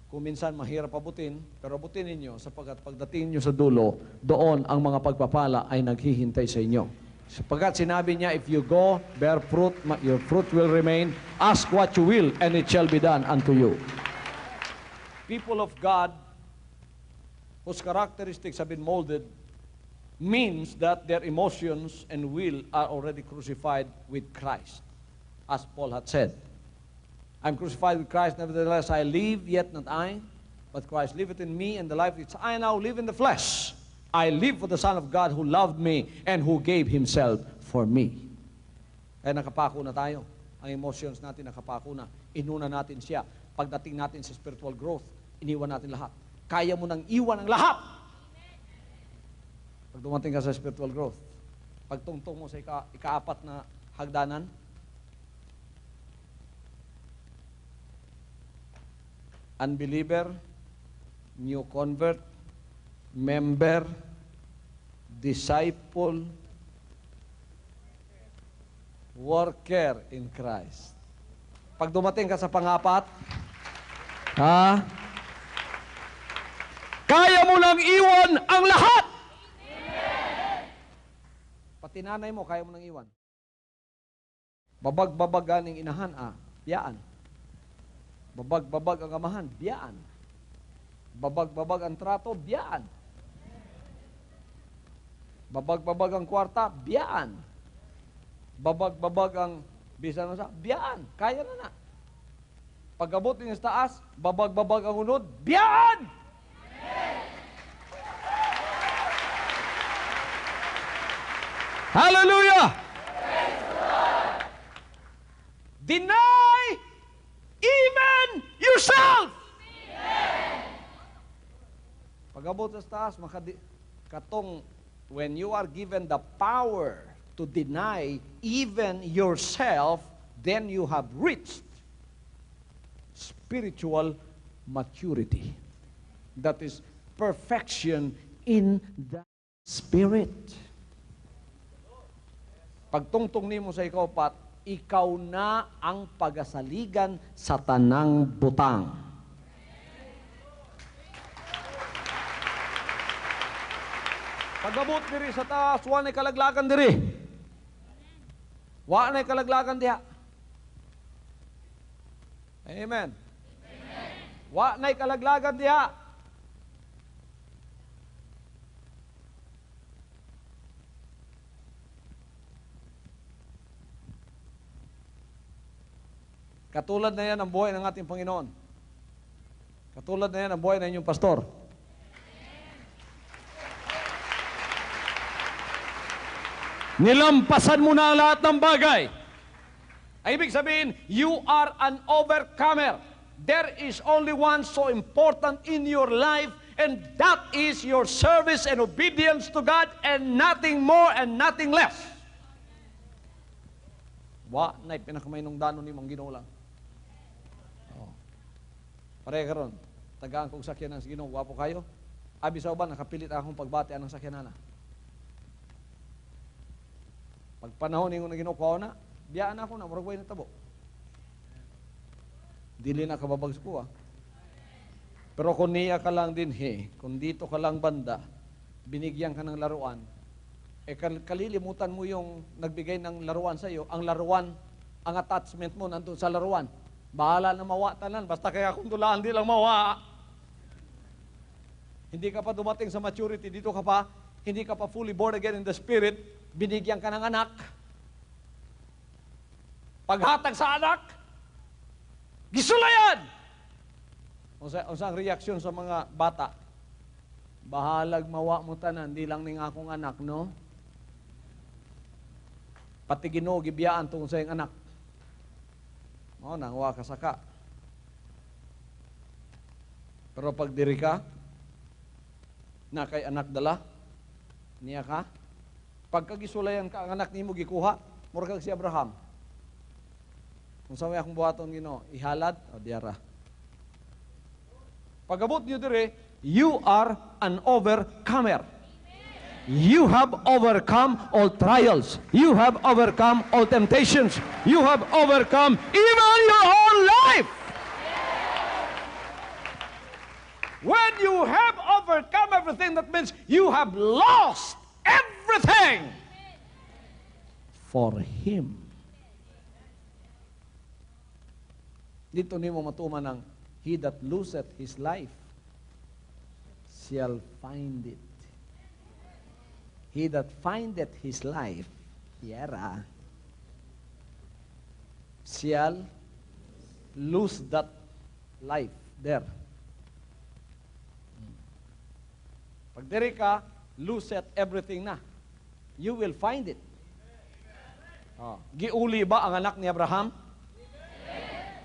kung minsan mahirap abutin, pero abutin ninyo sapagkat pagdating nyo sa dulo, doon ang mga pagpapala ay naghihintay sa inyo. Sapagkat sinabi niya, if you go, bear fruit, your fruit will remain. Ask what you will, and it shall be done unto you. People of God, whose characteristics have been molded, means that their emotions and will are already crucified with Christ. As Paul had said, I'm crucified with Christ, nevertheless I live, yet not I, but Christ liveth in me, and the life which I now live in the flesh, I live for the Son of God who loved me and who gave Himself for me. Kaya nakapako na tayo. Ang emotions natin nakapako na. Inuna natin siya. Pagdating natin sa spiritual growth, iniwan natin lahat. Kaya mo nang iwan ang lahat. Pag dumating ka sa spiritual growth, pagtungtong mo sa ikaapat na hagdanan, unbeliever, new convert, member, disciple, worker in Christ. Pag dumating ka sa pangapat, kaya mo lang iwan ang lahat. Pati nanay mo, kaya mo nang iwan. Babag-babag ang inahan, biyaan. Babag-babag ang amahan, biyaan. Babag-babag ang trato, biyaan. Babag-babag ang kwarta, biyaan. Babag-babag ang bisan sa biyaan. Kaya na. Pag-abot din sa taas, babag-babag ang unod, biyaan! Hallelujah! Deny even yourself! Pag-abot sa taas, katong when you are given the power to deny even yourself, then you have reached spiritual maturity. That is perfection in the Spirit. Pagtungtong nimo sa ikaw, Pat, ikaw na ang pagasaligan sa tanang butang. Pagabot diri sa taas, wa na'y kalaglagan diri. Wa na'y kalaglagan diha. Amen. Wa na'y kalaglagan diha. Katulad na yan ang buhay ng ating Panginoon. Katulad na yan ang buhay ng inyong pastor. Nilampasan mo na ang lahat ng bagay. Ay ibig sabihin, you are an overcomer. There is only one so important in your life, and that is your service and obedience to God, and nothing more and nothing less. Wa na'y pinakamainong danon ni mong Ginoo lang. Pare karon, tagaan kong sakyanan sa Ginoo, wapo kayo. Abi sa uban nakapilit akong pagbatian ng sakyanana. Pag panahon ningon na Ginoo ko na, biyaan ako na murag way na tabo. Dili na kababag sa kuha. Pero kung niya ka lang din, kung dito ka lang banda, binigyan ka ng laruan, kalilimutan mo yung nagbigay ng laruan sa iyo, ang laruan, ang attachment mo nandun sa laruan. Bahala na mawa tanan, basta kaya kung dulaan, di lang mawa. Hindi ka pa dumating sa maturity, dito ka pa, hindi ka pa fully born again in the Spirit, binigyan ka ng anak. Paghatag sa anak, gisulayan! Unsang reaksyon sa mga bata? Bahalag mawa mo tanan, di lang ning akong anak, no? Pati Ginoo gibiyaan tungod sa iyong anak. Nangwa ka saka. Pero pag diri ka, na kay anak dala, niya ka, pagkagisulayan ka, ang anak nimo gikuha, mura kag si Abraham. Kung sa may akong buhaton Ginoo, ihalad, o diara. Pag-abot niyo dire, you are an overcomer. You have overcome all trials. You have overcome all temptations. You have overcome even your own life. When you have overcome everything, that means you have lost everything for Him. Dito nimo matuman ng he that loseth his life shall find it. He that findeth his life, yara, shall lose that life there. Pag diri ka, loseth everything na. You will find it. Giuli ba ang anak ni Abraham?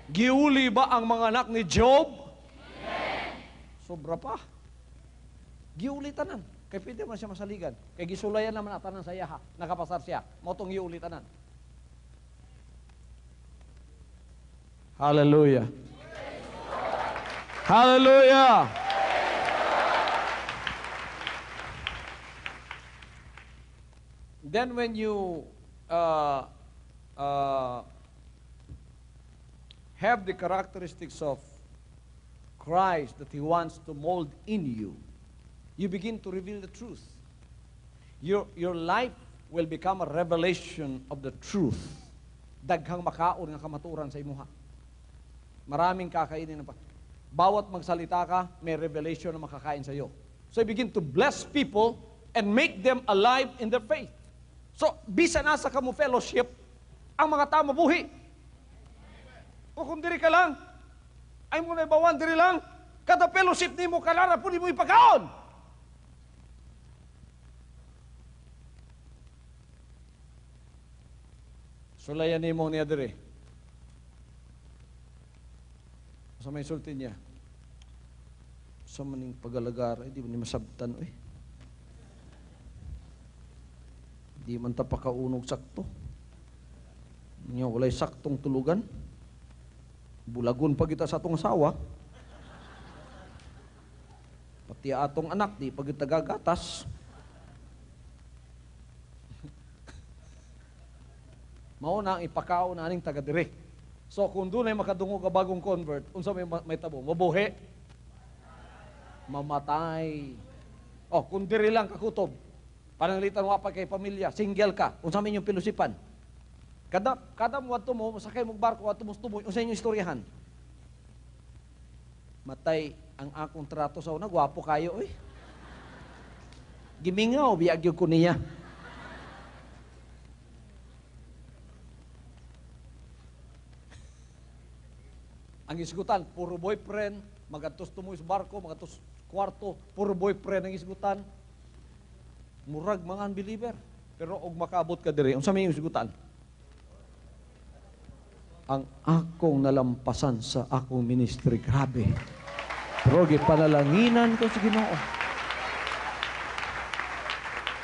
Giuli ba ang mga anak ni Job? Sobra pa. Giuli tanan. Kaya pwede man siya masaligan. Kaya gisulayan naman ang tanan sa iya, nakapasar siya. Motong giuli tanan. Hallelujah. Hallelujah. Then when you have the characteristics of Christ that He wants to mold in you, you begin to reveal the truth. Your life will become a revelation of the truth. Daghang makaon nga kamaturan sa imuha. Maraming kakainin na pa. Bawat magsalita ka, may revelation na makakain sa iyo. So you begin to bless people and make them alive in their faith. So, bisa nasa ka mo fellowship, ang mga tao mabuhi. O kung diri ka lang, ay mo na ibawan diri lang, kada fellowship ni mo kalara po ni mo ipagkaon. Sulayan ni mo niya diri. Sa may sulti niya. Sa maning pagalagara, di man ni masabtan, oy. Di man ta pakaunog sakto. Nya walay saktong tulugan. Bulagon pa kita sa atong asawa. Pati atong anak, di pag tagagatas. Mao na ang ipakao na aning taga-dire. So kung doon ay makadungog ka bagong convert, unsa may tabo? Mabuhi. Mamatay. Oh, kung diri lang kakutob, pananglitan wa pa kay pamilya, single ka, unsa may inyong pilusipan? Kada mo adto mo, sakay mo barko adto mo tuboy, unsa inyong istoryahan? Matay ang akong trato sa una, gwapo kayo, oy. Gimingaw, biyag yung ko niya. Ang isgutan, puro boyfriend, magatos tumoy sa barko, magatos kwarto, puro boyfriend ang isgutan. Murag mga unbeliever. Pero og makaabot ka diri, unsa may isgutan? Ang akong nalampasan sa akong ministry, grabe. Pero gipanalanginan ko sa Ginoo.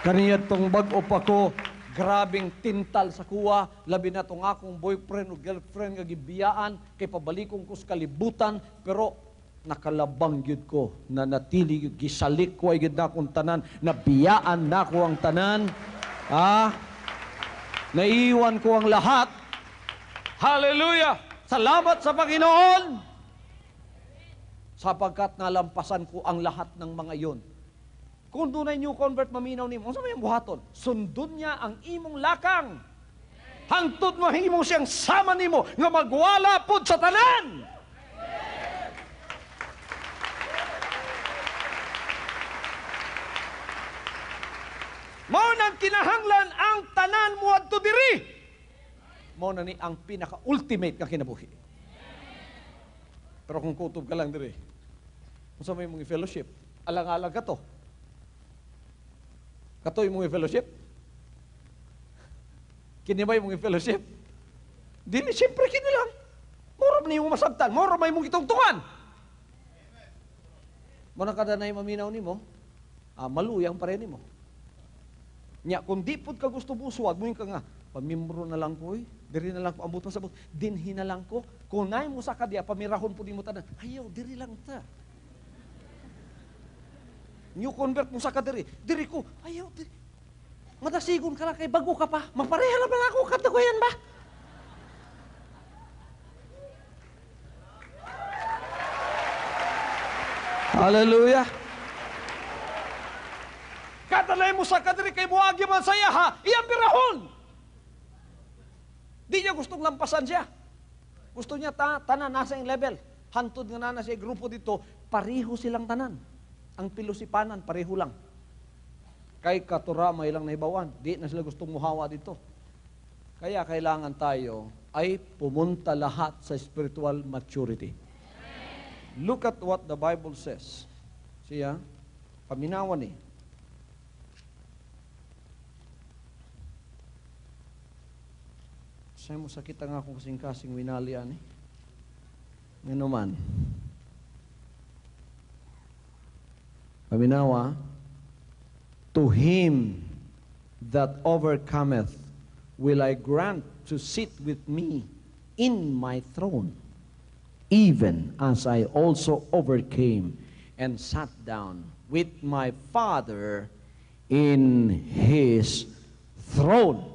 Kaniya tong bag-o pa ko, grabing tintal sa kuwa, labi na tong akong boyfriend o girlfriend nga gibiyaan, kay pabalikong ko sa kalibutan, pero nakalabang yun ko, na natili yun, gisalik ko ay yun na akong tanan, nabiyaan na ko ang tanan, naiwan ko ang lahat. Hallelujah! Salamat sa Panginoon! Sapagkat nalampasan ko ang lahat ng mga yon. Kung doon ay new convert maminaw nimo, unsa may buhaton? Sundon niya ang imong lakang. Hangtod mo himo siyang sama nimo nga magwala pud sa tanan. Mao nang kinahanglan ang tanan mo adto diri. Mao na ni ang pinaka-ultimate nga kinabuhi. Pero kung kutob ka lang diri, unsa may mong fellowship? Alang-alang ka to. Katoy mong fellowship? Kinibay mong fellowship? Dili, siyempre kini lang. Moro ni mo masabtan, moro may mong itungtungan. Muna kada na maminaw ni mo, maluyang pa rin mo. Nya, kung di pud ka gusto busuwag, mo ka nga, pamimbro na lang ko, diri na lang ko, ambot na sabot, dinhi na lang ko, kung naay mo sa kadya, pamirahon po di mo tanan, ayaw, diri lang ta. New convert mo sa kadiri, diri ko, ayaw, diri. Madasigon ka lang kay bago ka pa, mapareha na ba ako, katagoyan ba? Hallelujah! Katalay mo sa kadiri kay buhagi man saya ha, iyang pirahon! Di niya gustong lampasan siya. Gusto niya tanan nasa yung level. Hantod nga na siya grupo dito, pareho silang tanan. Ang pilusipanan, pareho lang. Kay katura, may lang naibawan. Di na sila gustong muhawa dito. Kaya kailangan tayo ay pumunta lahat sa spiritual maturity. Look at what the Bible says. Siya, paminawan eh. Sa'yo mo sakit ang akong kasing-kasing winalian eh. Ngano man. Paminawa, to him that overcometh will I grant to sit with me in my throne, even as I also overcame and sat down with my Father in His throne.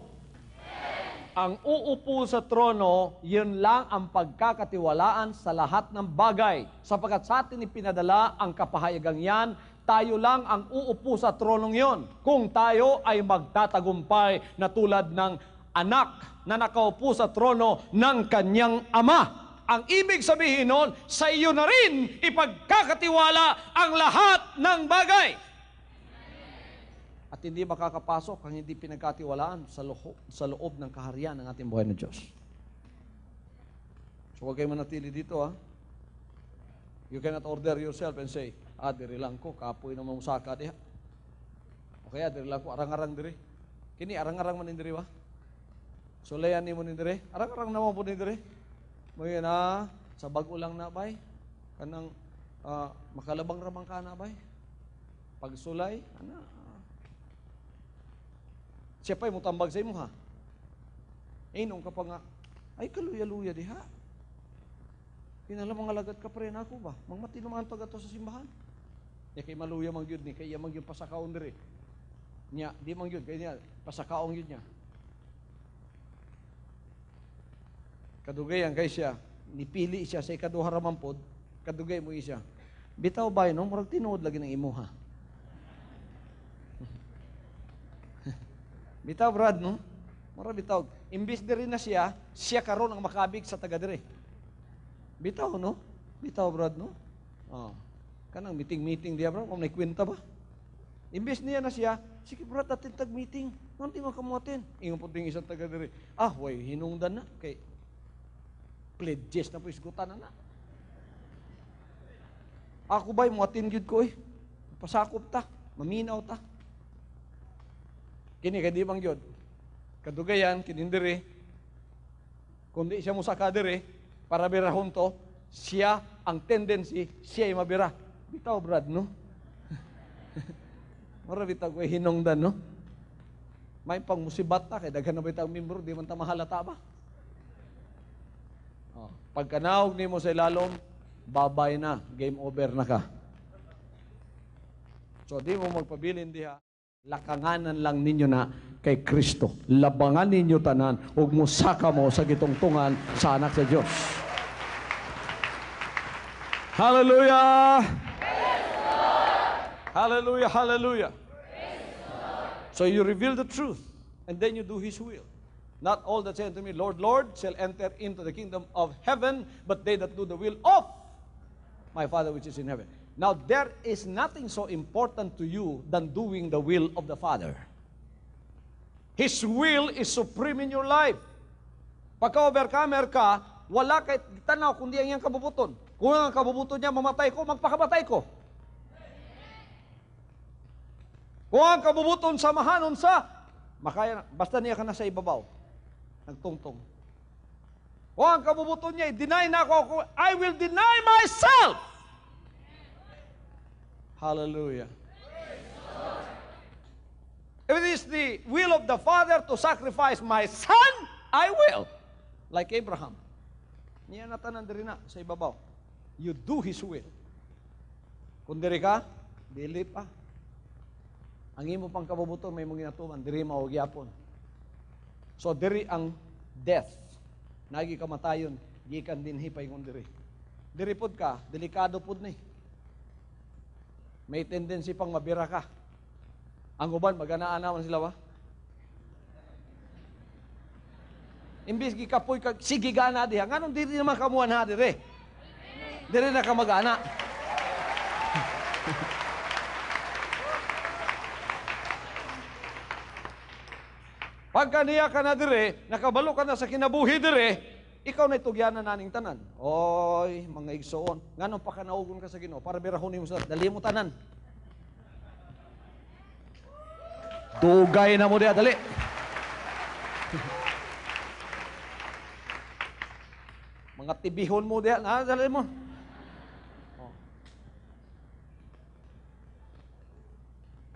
Ang uupo sa trono, yun lang ang pagkakatiwalaan sa lahat ng bagay. Sapagkat sa atin ipinadala ang kapahayagang yan, tayo lang ang uupo sa tronong yon. Kung tayo ay magtatagumpay na tulad ng anak na nakaupo sa trono ng kanyang ama. Ang ibig sabihin nun, sa iyo na rin ipagkakatiwala ang lahat ng bagay. At hindi makakapasok ang hindi pinagkatiwalaan sa loob ng kaharian ng ating buhay na Diyos. So huwag kayo manatili dito ha. You cannot order yourself and say, diri lang ko, kapoy na mamusaka diha. O kaya, diri lang ko, arang-arang diri. Kini, arang-arang man diri ba? So layan ni mo ni diri. Arang-arang naman po ni diri. Mga na, sa bago lang na bay. Kanang makalabang ramang ka na ba? Pagsulay, ana. Siya pa'y mutambag sa imo ha. Inong ka pa nga, ay kaluya-luya diha. Kinala mga lagat ka pa rin ako ba? Mangmati naman pag ato sa simbahan. Ya kay maluya mang yun ni, kaya mang yun pasakaon diri. Nya, di mang yun, kaya pasakaon yun niya. Kadugay ang kay siya, nipili siya sa ikaduha ramampod, kadugay mo siya. Bitaw ba no? Murag tinuod lagi ng imo ha. Bitaw Brad no? Murag bitaw. Imbis diri na siya karon ang makabig sa taga diri. Bitaw no? Bitaw Brad no? Oh. Kanang meeting diya bro, kung may kwenta ba? Imbis niya na siya, sige Brad atin tag meeting. Nanti makamuatin. Ingon po ting isang taga diri. Ah, way hinungdan na kay pledges na po isgutan na. Ako ba'y muatin gyud ko eh. Pasakop ta, maminaw ta. Kini kay di bang gyud. Kadugayan kinindiri. Kundi siya mo sa kadiri para birahon to, siya ang tendency, siya ay mabira. Bitaw Brad no. Mara bitaw ko hinungdan no. May pang musibat ta kay daghan na bitaw membro di man ta mahalata ba. Oh, pagkanaog nimo sa ilalom, babay na, game over na ka. So di mo magpabilin diha, lakanganan lang ninyo na kay Kristo. Labangan ninyo tanan, ug musaka mo sa gitungtungan sa anak sa Dios. Hallelujah! Hallelujah, hallelujah. So you reveal the truth, and then you do His will. Not all that say unto me, Lord, Lord, shall enter into the kingdom of heaven, but they that do the will of my Father which is in heaven. Now, there is nothing so important to you than doing the will of the Father. His will is supreme in your life. Pagka-overcomer ka, wala kay tanaw kundi ang iyang kabubuton. Kung ang kabubuton niya mamatay ko, magpakamatay ko. Kung ang kabubuton samahanon sa, makaya, basta niya ka na sa ibabaw. Nagtungtong. O ang kabubuton niya, deny na ako, I will deny myself. Hallelujah. If it is the will of the Father to sacrifice my son, I will. Like Abraham. Niya natanan diri na sa ibabaw. You do His will. Kung diri ka, dili pa. Ang imo pang kabubuton, may mong ginatuman, diri maugyapon. So diri ang death. Nagi kamatayon, gikan din hipay ngon diri. Diri pod ka, delikado pod ni. May tendency pang mabira ka. Ang uban maganaan naman sila ba? Imbis gikapoy ka, sige gana diha. Nganong diri naman kamuan ha diri? Diri na ka magana. Pagka niya ka na dire, nakabalo ka na sa kinabuhi dire, ikaw na itugyanan naning tanan. Oy, mga igsoon, nganong pa ka naugon ka sa Ginoo para birahon mo sa dali mo tanan. Dugay na mo diha, dali. Mga tibihon mo diha, dali mo. Oh.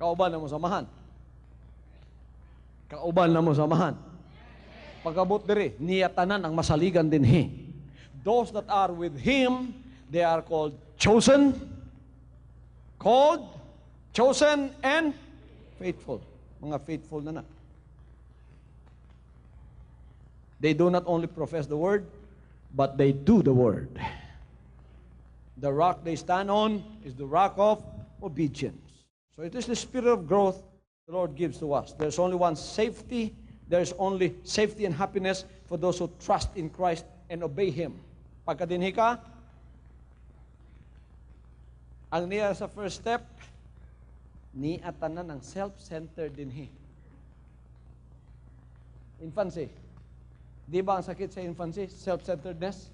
Kauban na mo samahan. Kauban na mo samahan. Pagkabot diri, niya tanan ang masaligan dinhi. Those that are with Him, they are called chosen, and faithful. Mga faithful na. They do not only profess the word, but they do the word. The rock they stand on is the rock of obedience. So it is the spirit of growth the Lord gives to us. There's only one safety. There's only safety and happiness for those who trust in Christ and obey Him. Pagkadinhi ka, ang niya sa first step, ni atanan ng self-centered dinhi. Infancy. Di ba ang sakit sa infancy? Self-centeredness?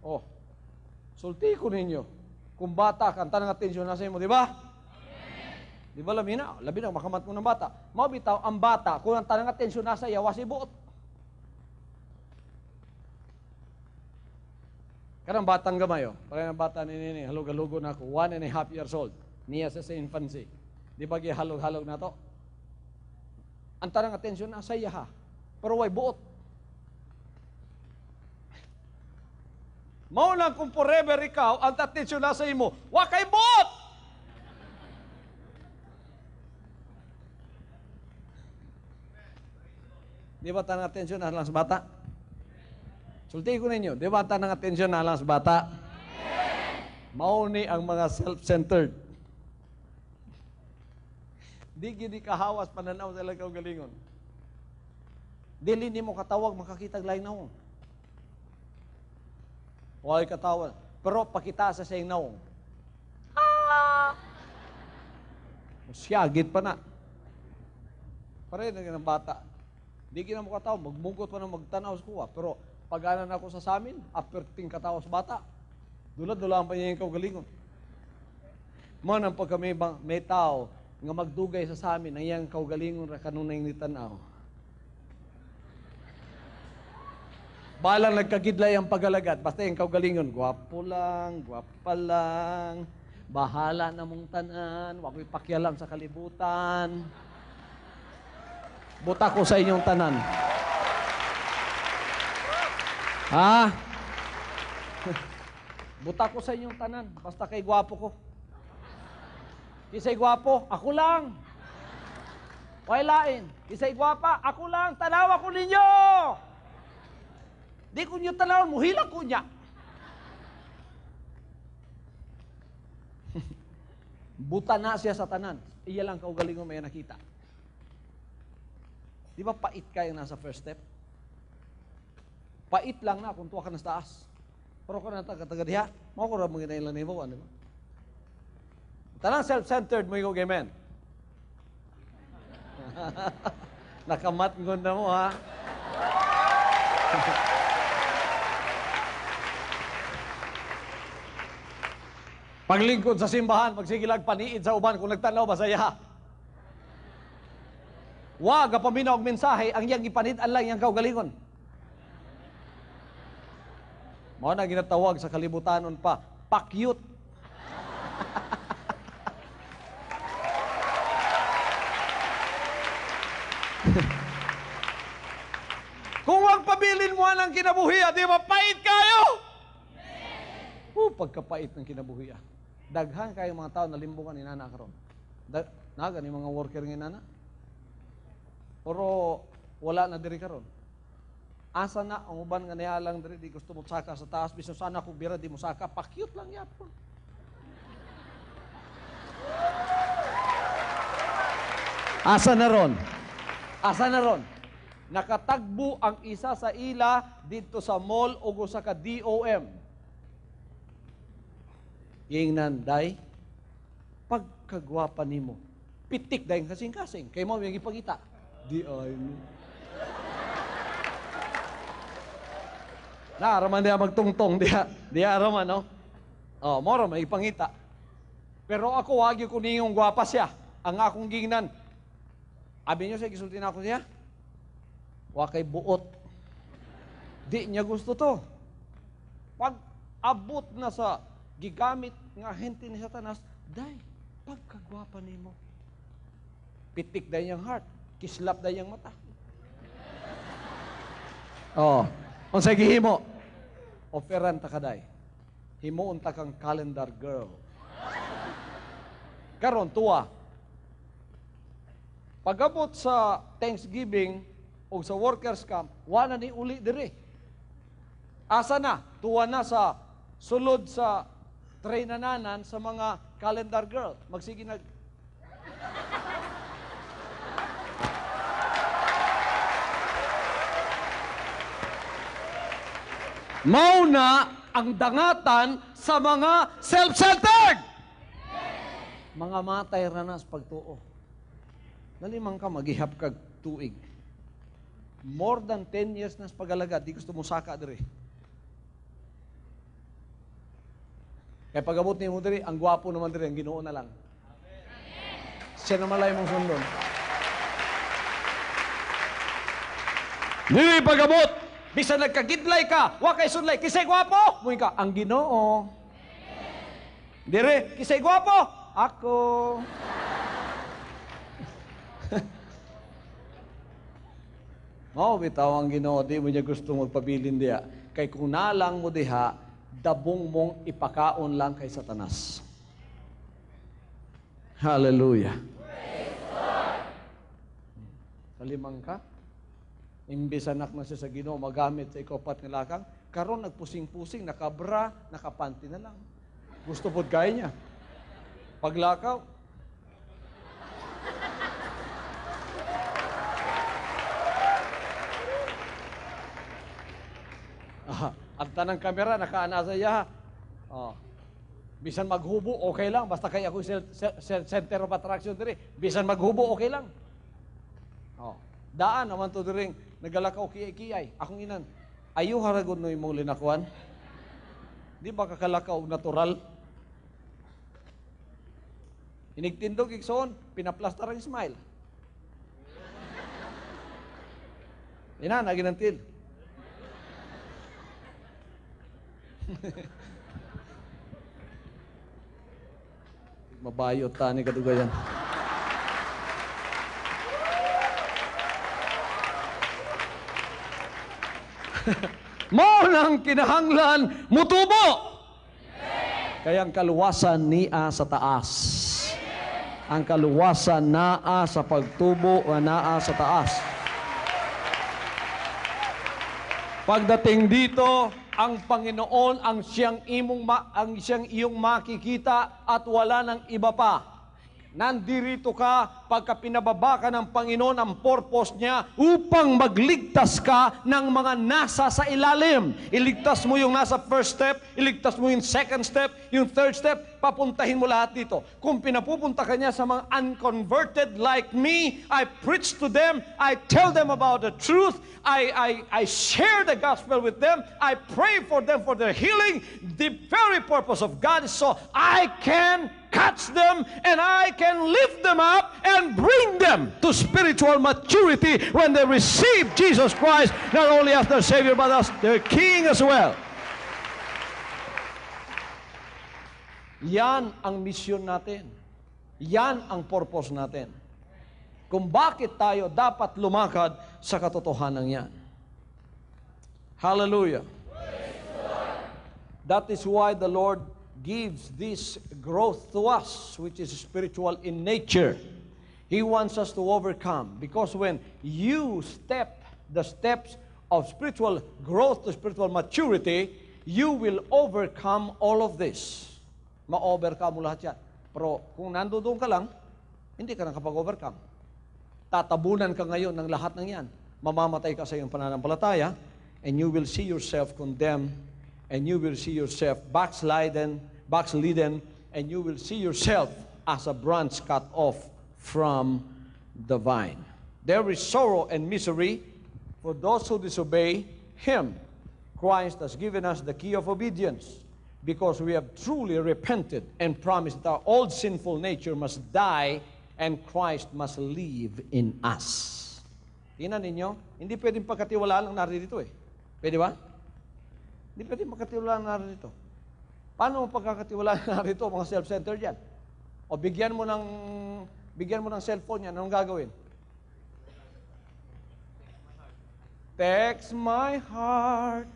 Oh, sulti ko ninyo. Kung bata ka, ang tanang atensyon na sa mo, di ba? Di ba labi na makamat mo ng bata. Mabitaw, ang bata, kung ang tanang atensyon nasa iya, wasi buot. Kanang batang gamay, parang bata ni halog-halogo na ako, 1.5 years old. Niya sa infancy. Di ba halog-halog na to? Ang tarang atensyon na saya ha. Pero way buot. Mao lang kung forever ikaw, ang atensyon na sa imo, wa kay buot! Di ba tanang atensyon na lang sa bata? Sulti ko ninyo, di ba tanang atensyon na lang sa bata? Mauni ang mga self-centered. Di gini kahawas pananaw sa ilang kaugalingon. Dili ni mo katawag makakitag lain naong. Huwag katawag. Pero pakita sa siyang naong. Siyagit pa na. Pare na ng bata. Di gina mo katawag. Magmugot pa na magtanaw sa kuha. Pero pag-anan ako sa amin, after ting katawa sa bata, dula-dulaan pa niya yung kaugalingon. Manang pag kami may tao nga magdugay sa amin, ang iyang kaugalingon ra kanunay ni tanaw. Balang nagkagidlay ang pagalagad, basta yung kaugalingon, gwapo lang, gwapa lang, bahala na mong tanan, wag ko'y pakialam sa kalibutan. Buta ko sa inyong tanan. Ha? Buta ko sa inyong tanan, basta kay gwapo ko. Kisay gwapo, ako lang. Way lain, kisay gwapa, ako lang, tanawa ko ninyo. Di ko nyo tanawan, muhilang ko niya. Buta na siya sa tanan. Iya lang kaugalingon may nakita. Di ba pait kayo nasa first step? Pait lang na kung tuwa ka na sa taas. Pero kung taga diha, mo ko ra mo ginailan nimo, ano ba? Tanang self-centered mo yung gamen. Nakamatngon na mo, ha? Paglingkod sa simbahan, magsigilag paniid sa uban kung nagtanaw, masaya. Wag, paminaw og mensahe, ang iyang ipanid-an lang iyang kaugalingon. Mao na ginatawag sa kalibutanon pa, pakyut. Kung wag pabilin mo ang kinabuhi, di ba pait kayo? Pagkapait ng kinabuhi. Daghan kayo mga tao na limbungan ni nana karon. Naga ni mga worker ni nana. Pero wala na diri karon. Asa na ang uban nga niya lang diri di gusto mo saka sa taas bisan sana kung bira di mo saka pakyut lang yapon. Asa na ron? Asa na ron? Nakatagbo ang isa sa ila dito sa mall o sa ka DOM. Ingnan, day, pagkagwapa nimo, pitik dahil kasing-kasing, kay mo yung ipagita. Di ay mo. Naaraman diya magtungtong, diya araman, no? Oh, moro, may ipangita. Pero ako, wag yung kuningong gwapa siya. Ang akong gingnan. Abi nyo siya, gisulti na ako siya. Wakay buot. Di niya gusto to. Pag abot na sa gigamit nga hente ni Satanas, day, pagkagwapa nimo. Pitik day yung heart, kislap day yung mata. Oh, kung sa gihimo, oferan ta kaday. Himuon ta kang calendar girl. Karon tuwa. Pagabot sa Thanksgiving o sa workers camp, wala ni uli dire. Asa na? Tuwa na sa sulod sa trainananan sa mga calendar girl. Magsige nag... Mauna ang dangatan sa mga self-centered. Mga matay ranas pagtuo. Nalimang ka maghihap kag tuig. More than 10 years na sa pag-alagad, di gusto mo saka dire. Kaya pag-abot niyo mo diri, ang gwapo naman diri, ang Ginoo na lang. Siya naman lang mong sundon. Diri pag-abot, Bisan nagkagidlay ka, wa kay sudlay, kisay gwapo? Muin ka, ang Ginoo. Dire, kisay gwapo? Ako. Mao bitaw ang Ginoo, di mo niya gusto magpabilin diya. Kay kung nalang mo diha, dabong mong ipakaon lang kay Satanas. Hallelujah. Kalimang ka, imbis anak na siya sa Ginoo, magamit sa ikopat nga lakang, karon nagpusing-pusing, nakabra, nakapanty na lang. Gusto pod kaya niya. Paglakaw, ang tanang kamera, nakaana sa iya. Oh. Bisan maghubo, okay lang. Basta kay ako center of attraction diri. Bisan maghubo, okay lang. Oh. Daan naman to diring nagalakaw kiyay-kiyay. Akong inan, ayo haragon no imong linakuan. Di ba kakalakaw natural? Inigtindog igsoon, pinaplastar ang smile. Ina, naginantil. Mabayot ta ni kadugayan. Mo nang kinahanglan mutubo. Kaya ang kaluwasan niya sa taas. Ang kaluwasan naa sa pagtubo o naa sa taas. Pagdating dito, ang Panginoon ang siyang iyong makikita at wala ng iba pa. Nandirito ka pagka pinababa ka ng Panginoon, ang purpose niya upang magligtas ka ng mga nasa sa ilalim. Iligtas mo yung nasa first step, iligtas mo yung second step, yung third step, papuntahin mo lahat dito. Kung pinapupunta ka niya sa mga unconverted like me, I preach to them, I tell them about the truth, I share the gospel with them, I pray for them for their healing. The very purpose of God is so I can catch them and I can lift them up and bring them to spiritual maturity when they receive Jesus Christ not only as their Savior but as their King as well. Yan ang mission natin. Yan ang purpose natin. Kung bakit tayo dapat lumakad sa katotohanan yan. Hallelujah. That is why the Lord gives this growth to us, which is spiritual in nature. He wants us to overcome. Because when you step the steps of spiritual growth to spiritual maturity, you will overcome all of this. Ma-overcome mo lahat yan. Pero kung nandoon ka lang, hindi ka nakapag-overcome. Tatabunan ka ngayon ng lahat ng yan. Mamamatay ka sa iyong pananampalataya, and you will see yourself condemned, and you will see yourself backslidden, and you will see yourself as a branch cut off from the vine. There is sorrow and misery for those who disobey Him. Christ has given us the key of obedience because we have truly repented and promised that our old sinful nature must die and Christ must live in us. Tingnan ninyo, hindi pwedeng pagkatiwalaan lang naririto eh. Pwede ba? Hindi pwedeng pagkatiwalaan naririto. Paano mo pagkakatiwalaan naririto mga self-centered yan? O bigyan mo ng cellphone yan, anong gagawin? Text my heart.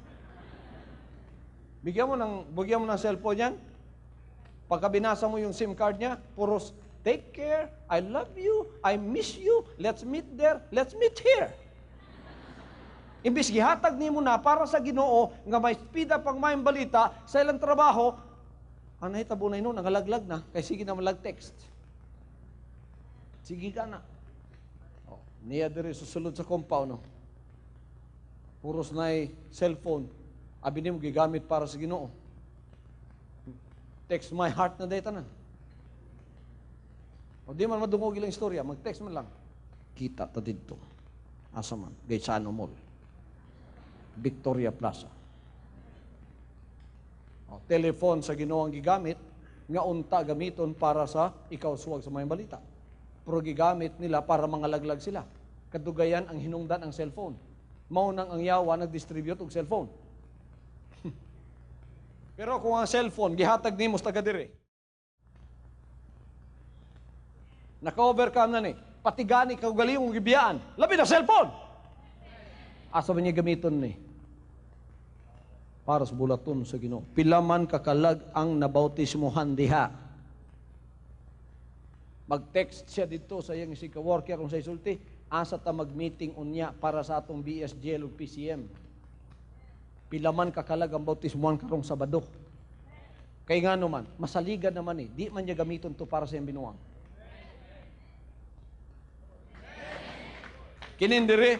Bigyan mo ng cellphone yan. Pagka binasa mo yung SIM card niya, puros, take care, I love you, I miss you, let's meet there, let's meet here. Imbis gihatag nimo na para sa Ginoo nga may speed up ang mayong balita sa ilang trabaho, ang nahitabo na ino, nangalaglag na, kay sige na malag-text. Sige ka na. Oh, niya diri susulod sa compound, no? Puros na cellphone, abi nimo gigamit para sa Ginoo. Text my heart na data na. O di man madungog ilang istorya, mag-text man lang. Kita ta dito. Asa man? Gaysano Mall. Victoria Plaza. O, telephone sa Ginoo ang gigamit, nga unta gamiton para sa ikaw suwag sa mayong balita. Pero gigamit nila para mangalaglag sila. Kadugayan ang hinungdan ang cellphone. Mao nang ang yawa nag-distribute og cellphone. Pero kung ang cellphone gihatag nimo sa taga dire, naka-overcome na ni, pati gani kaugalingong gibiyaan, labi na cellphone. Asa ba niya gamiton ni? Para sa bulaton sa Ginoo. Pila man kakalag ang nabautismohan diha. Mag-text siya dito sa iyang si ka-worker kung sa isulti, asa ta mag-meeting unya para sa atong BSGL ug PCM. Pila man kakalag ang bautismohan karong Sabado. Kay nga naman, masaligan naman di man niya gamiton to para sa iyang binuang. Kinindiri,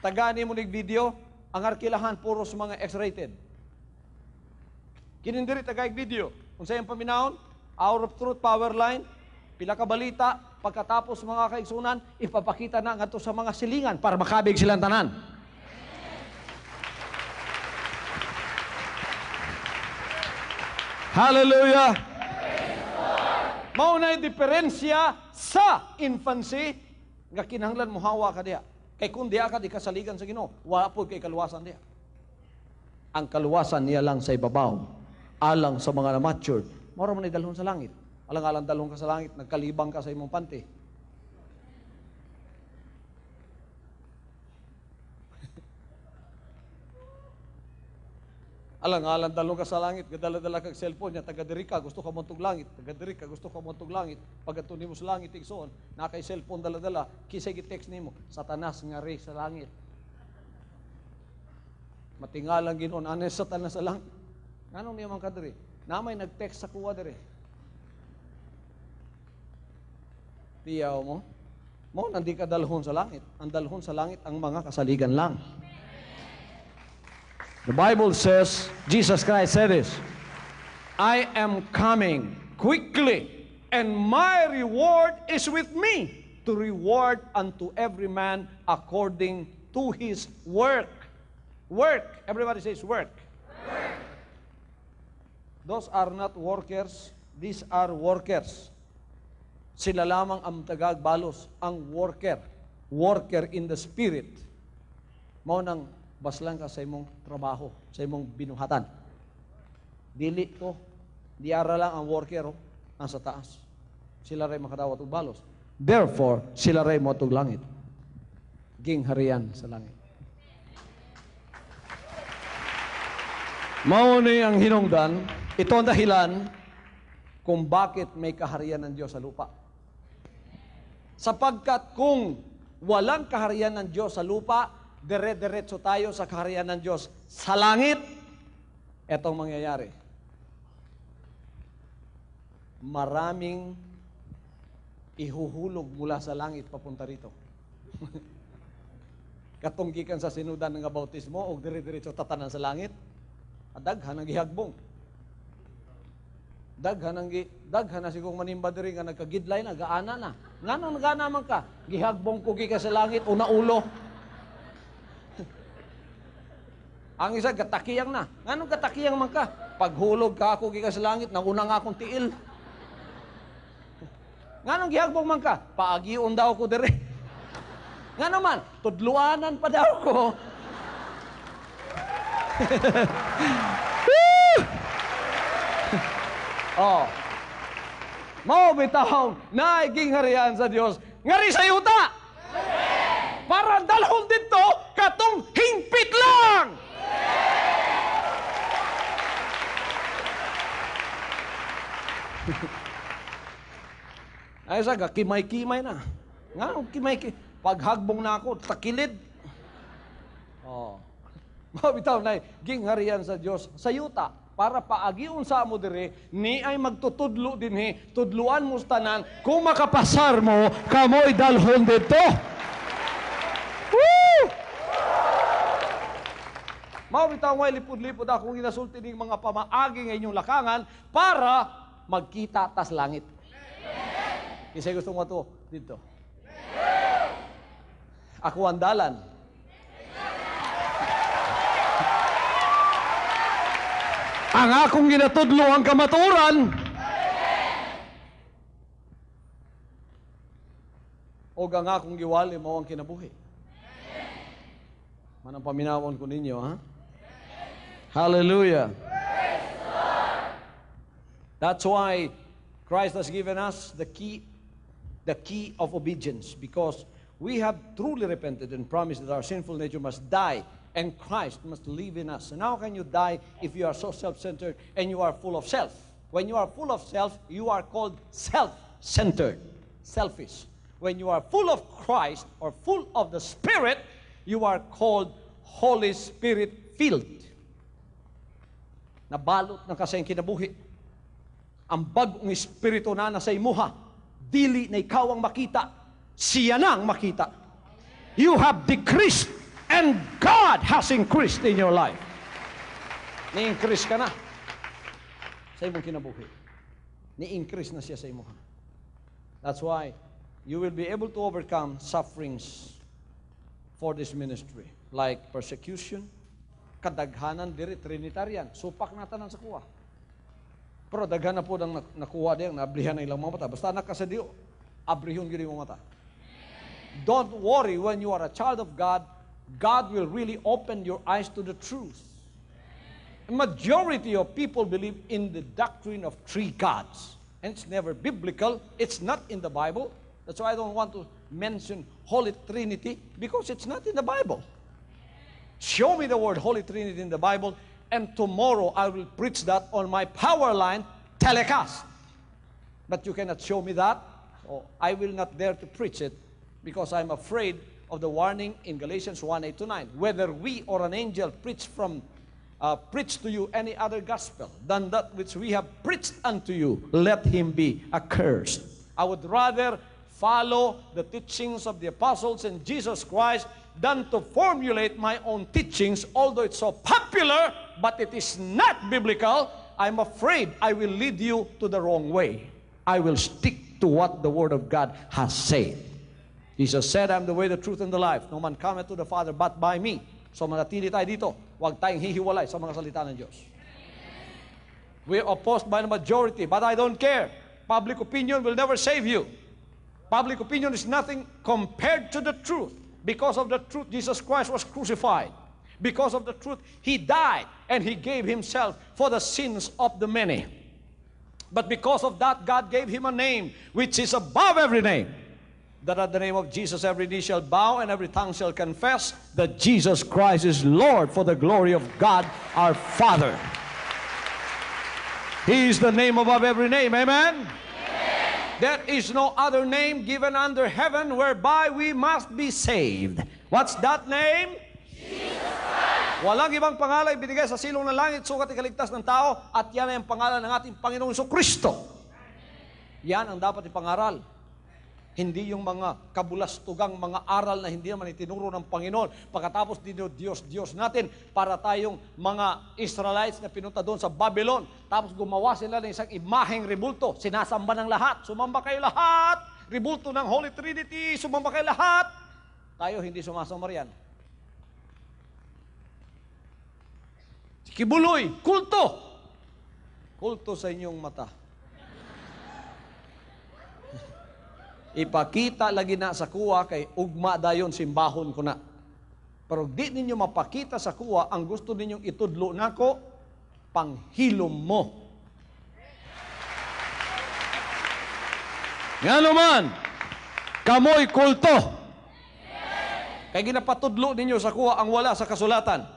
tagani mo nig video, ang arkilahan puros mga X-rated. Kinindiri tagaig video, kung sa iyang paminahon, Hour of Truth, Powerline, pila ka balita, pagkatapos mga kaigsunan, ipapakita na ngadto sa mga silingan para makabig silang tanan. Hallelujah! Mao na'y diferensya sa infancy nga kinahanglan mo hawa ka diha. Kay kung diha ka di kasaligan sa Ginoo, wala po kay kaluwasan diha. Ang kaluwasan niya lang sa ibabaw, alang sa mga na-matured, mao man ni dalhon sa langit. Alang-alang dalhon ka sa langit, nagkalibang ka sa imong panty. Alang-alang dalong ka sa langit, gadala-dala kag cellphone niya, taga-diri ka, gusto ka montog langit, taga-diri ka, gusto ka montog langit, pagkatun nimo sa langit, igsoon, nakay cellphone dala-dala, kisay gi-text nimo, Satanas nga rin sa langit. Matingalang Ginoon, anes Satanas sa langit. Anong niya man ka diri? Namay nag-text sa kuwa diri. Tiyaw mo? Mo, nandi ka dalhon sa langit. Ang dalhon sa langit, ang mga kasaligan lang. The Bible says, Jesus Christ said this, I am coming quickly, and my reward is with me, to reward unto every man according to his work. Work. Everybody says work. Work. Those are not workers, these are workers. Sila lamang ang tagagbalos, ang worker. Worker in the spirit. Mao nang baslang ka sa imong trabaho, sa imong binuhatan. Dili to, diara lang ang worker ang sa taas. Sila ray makadawat og balos. Therefore, sila ray moatog langit. Gingharian sa langit. Mao ni ang hinungdan, ito ang dahilan kung bakit may kaharian ng Diyos sa lupa. Sapagkat kung walang kaharian ng Diyos sa lupa, dire-diretso tayo sa kaharian ng Diyos sa langit, etong mangyayari. Maraming ihuhulog mula sa langit papunta rito. Katunggikan sa sinudan ng bautismo o dire-diretso tatanan sa langit, daghan ang gihagbong. Daghan na sigong manimba diri nga nagkagidlay na, gaana na. Nganong nagana man ka? Gihagbong kugi ka sa langit o naulo. Ang isa, gatakiyang na. Nganong gatakiyang man ka? Paghulog ka ako ka sa langit, nauna nga akong tiil. Nganong gihagbong man ka? Paagion daw ko dire. Nga naman, tudluanan pa daw ko. Oh. Mao bitaw na gingharian sa Dios. Ngari sa yuta. Para dalhon dito katong hingpit lang. Ay sa kimay-kimay na. Nga kimay-kimay. Paghagbong na ako, takilid. Oh. Mao bitaw na gingharian sa Dios sa yuta. Para paagiun sa amo dire, ni ay magtutudlo dinhi, tudluan mo tanan, kung makapasar mo, kamoy dalhon dito. Woo! Mao bitaw way lipod-lipod akong ginasulti ning mga pamaagi nga inyong lakangan para magkita tas langit. Kisay gusto mo to dito. Ako ang dalan. Ang akong ginatudlo ang kamaturan. O ang akong giwali mo ang kinabuhi. Manang paminawon ko ninyo, ha? Hallelujah. That's why Christ has given us the key of obedience, because we have truly repented and promised that our sinful nature must die and Christ must live in us. And how can you die if you are so self-centered and you are full of self? When you are full of self, you are called self-centered, selfish. When you are full of Christ or full of the Spirit, you are called Holy Spirit-filled. Nabalot na kasayang kinabuhi. Ang bagong espiritu na nasa imuha, dili na ikaw ang makita, siya na ang makita. You have decreased and God has increased in your life. Ni-increase ka na sa imong kinabuhi. Ni-increase na siya sa imuha. That's why you will be able to overcome sufferings for this ministry, like persecution, kadaghanan diri Trinitarian, supak na tanan sa kuha. Pero daghan na po nang nakuha diyan, naablihan na ilang mga mata. Basta nakasadio, abrihon gyud imong mata. Don't worry, when you are a child of God, God will really open your eyes to the truth. A majority of people believe in the doctrine of three gods. And it's never biblical. It's not in the Bible. That's why I don't want to mention Holy Trinity, because it's not in the Bible. Show me the word Holy Trinity in the Bible, and tomorrow I will preach that on my power line telecast. But you cannot show me that, so I will not dare to preach it, because I'm afraid of the warning in Galatians 1:8-9. Whether we or an angel preach to you any other gospel than that which we have preached unto you, let him be accursed. I would rather follow the teachings of the apostles and Jesus Christ than to formulate my own teachings, although it's so popular, but it is not biblical. I'm afraid I will lead you to the wrong way. I will stick to what the Word of God has said. Jesus said, I'm the way, the truth, and the life. No man cometh to the Father but by me. So manatili tayo dito. Huwag tayong hihiwalay sa mga salita ng Diyos. We're opposed by the majority, but I don't care. Public opinion will never save you. Public opinion is nothing compared to the truth. Because of the truth, Jesus Christ was crucified. Because of the truth, He died and He gave Himself for the sins of the many. But because of that, God gave Him a name which is above every name, that at the name of Jesus every knee shall bow and every tongue shall confess that Jesus Christ is Lord, for the glory of God our Father. He is the name above every name. Amen? There is no other name given under heaven whereby we must be saved. What's that name? Jesus Christ. Walang ibang pangalan ibinigay sa silong ng langit sukat ikaligtas ng tao, at yan ay ang pangalan ng ating Panginoong Jesucristo. Yan ang dapat ipangaral. Hindi yung mga kabulastugang mga aral na hindi naman itinuro ng Panginoon. Pagkatapos Diyos natin, para tayong mga Israelites na pinunta doon sa Babylon. Tapos gumawa sila ng isang imaheng rebulto. Sinasamba ng lahat. Sumamba kayo lahat. Rebulto ng Holy Trinity. Sumamba kayo lahat. Tayo hindi sumasamba riyan. Kibuloy, kulto. Kulto sa inyong mata. Ipakita lagi na sa kuwa kay ugma dayon simbahon ko na. Pero di ninyo mapakita sa kuwa, ang gusto ninyong itudlo nako, panghilom mo. Nga naman, kamoy kulto. Kay ginapatudlo ninyo sa kuwa ang wala sa kasulatan.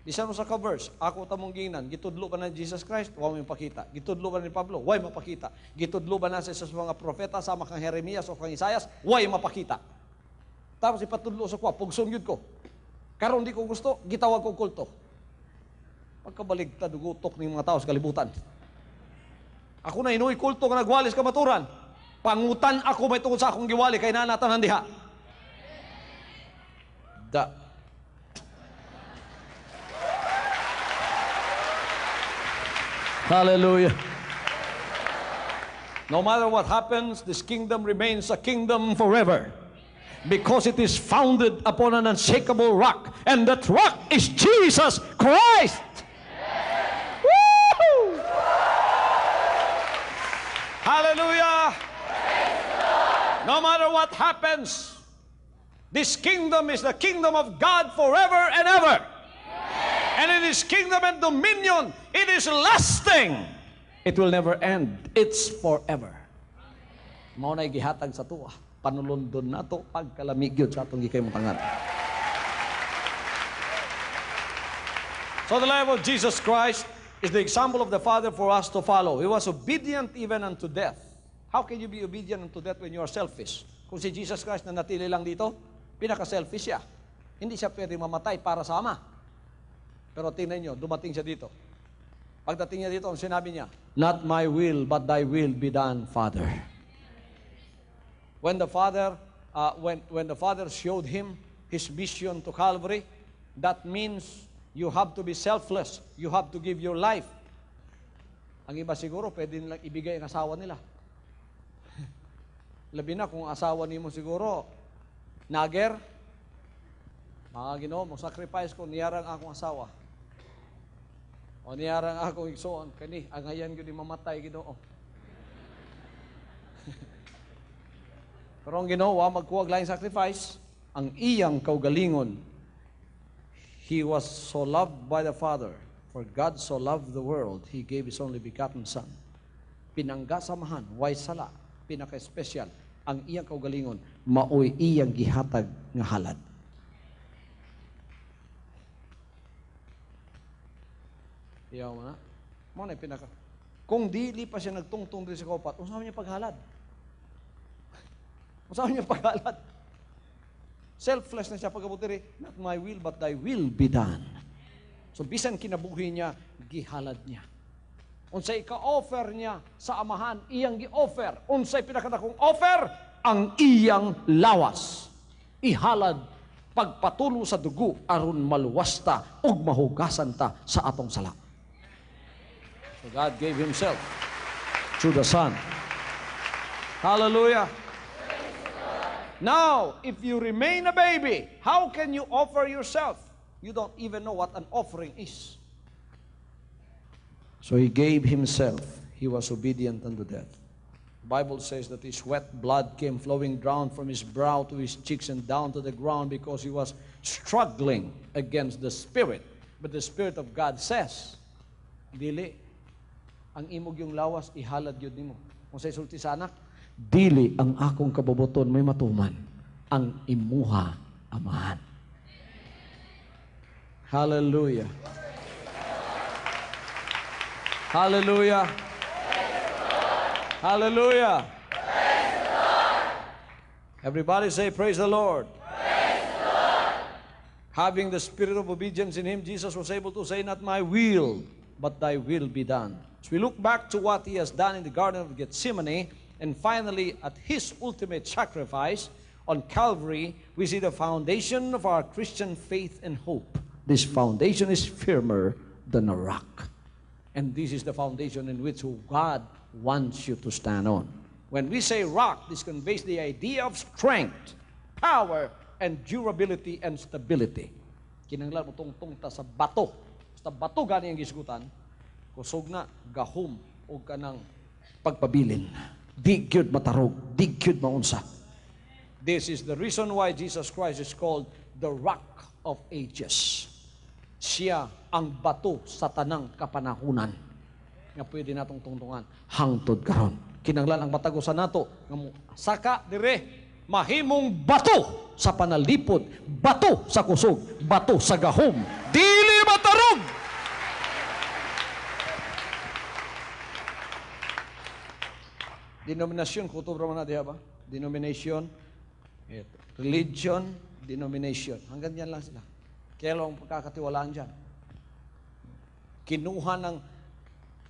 Di sa verse, ako tamong ginan, gitudlo ba na Jesus Christ? Huwag mo pakita. Gitudlo ba ni Pablo? Huwag mapakita. Gitudlo ba na sa mga propeta, sama kang Jeremias o kang Isaias? Huwag mapakita. Tapos ipatudlo sa kuha, pugsong yun ko. Karon di ko gusto, gitawag ko kulto. Pagkabaligtad, dugutok ng mga tao sa kalibutan. Ako na inuwi kulto nga nagwalis kamaturan. Pangutan ako may tungkol sa akong giwali, kay nanatan diha. Hallelujah. No matter what happens, this kingdom remains a kingdom forever, because it is founded upon an unshakable rock, and that rock is Jesus Christ. Woo! Hallelujah. No matter what happens, This kingdom is the kingdom of God forever and ever. And in His kingdom and dominion, it is lasting. It will never end. It's forever. Mao na'y gihatag sa tuwa. Panulundon na to pagkalamig yun sa atong gikay matangan. So the life of Jesus Christ is the example of the Father for us to follow. He was obedient even unto death. How can you be obedient unto death when you are selfish? Kung si Jesus Christ na natili lang dito, pinaka-selfish siya. Hindi siya pwede mamatay para sa Ama. Pero tingnan nyo, dumating siya dito. Pagdating niya dito, ang sinabi niya, "Not my will, but thy will be done, Father." When the Father, when the Father showed him his mission to Calvary, that means you have to be selfless. You have to give your life. Ang iba siguro, pwede nilang ibigay ang asawa nila. Labi na kung asawa niyo siguro, nager, mga Ginoo, mo sacrifice ko, niyarang akong asawa. O niyarang akong igsoon, kani, ang ayan ko di mamatay, Ginoo. Pero ang Ginoo, magkuwag lang sacrifice, ang iyang kaugalingon, He was so loved by the Father, for God so loved the world, He gave His only begotten Son. Pinanggasamahan, way sala, pinaka-special, ang iyang kaugalingon, maoy iyang gihatag nga halad. Iyaw mo na. Mo na pinaka. Kung dili pa siya nagtungtong din sa kaupat, usahaw niya paghalad. Usahaw niya paghalad. Selfless na siya pagabutiri, not my will, but thy will be done. So, bisan kinabuhi niya, gihalad niya. Unsay ka-offer niya sa Amahan, iyang gi-offer. Unsay pinakadakong offer, ang iyang lawas. Ihalad, pagpatulo sa dugo, aron maluwasta, ug mahugasan ta sa atong sala. So God gave Himself through the Son. Hallelujah. Now, if you remain a baby, how can you offer yourself? You don't even know what an offering is. So He gave Himself. He was obedient unto death. The Bible says that His sweat blood came flowing down from His brow to His cheeks and down to the ground because He was struggling against the Spirit. But the Spirit of God says, dili, ang imog yung lawas, ihalad yun nimo. Kung sa isulti sa anak, dili ang akong kaboboton may matuman, ang imuha Amahan. Hallelujah. Hallelujah. Hallelujah. Everybody say, praise the Lord. Praise the Lord. Having the spirit of obedience in Him, Jesus was able to say, not my will, but thy will be done. So we look back to what He has done in the Garden of Gethsemane, and finally at His ultimate sacrifice on Calvary, we see the foundation of our Christian faith and hope. This foundation is firmer than a rock. And this is the foundation in which God wants you to stand on. When we say rock, this conveys the idea of strength, power, and durability and stability. Kinanglan mo tungtong ta sa bato. Sa bato gani ang gisgutan, kusog na, gahom, o kanang pagpabilin. Di gyud matarog, di gyud maunsa. This is the reason why Jesus Christ is called the Rock of Ages. Siya ang bato sa tanang kapanahunan nga pwede natong tungtungan hangtod karon. Kinanglan ang matagusan nato nga saka dire mahimong bato sa panalipod, bato sa kusog, bato sa gahom, dili matarog. Denominasyon, kutubra man na diha ba? Denomination, religion, denomination. Hanggang yan lang sila. Kaya lang pagkakatiwalaan dyan. Kinuha ng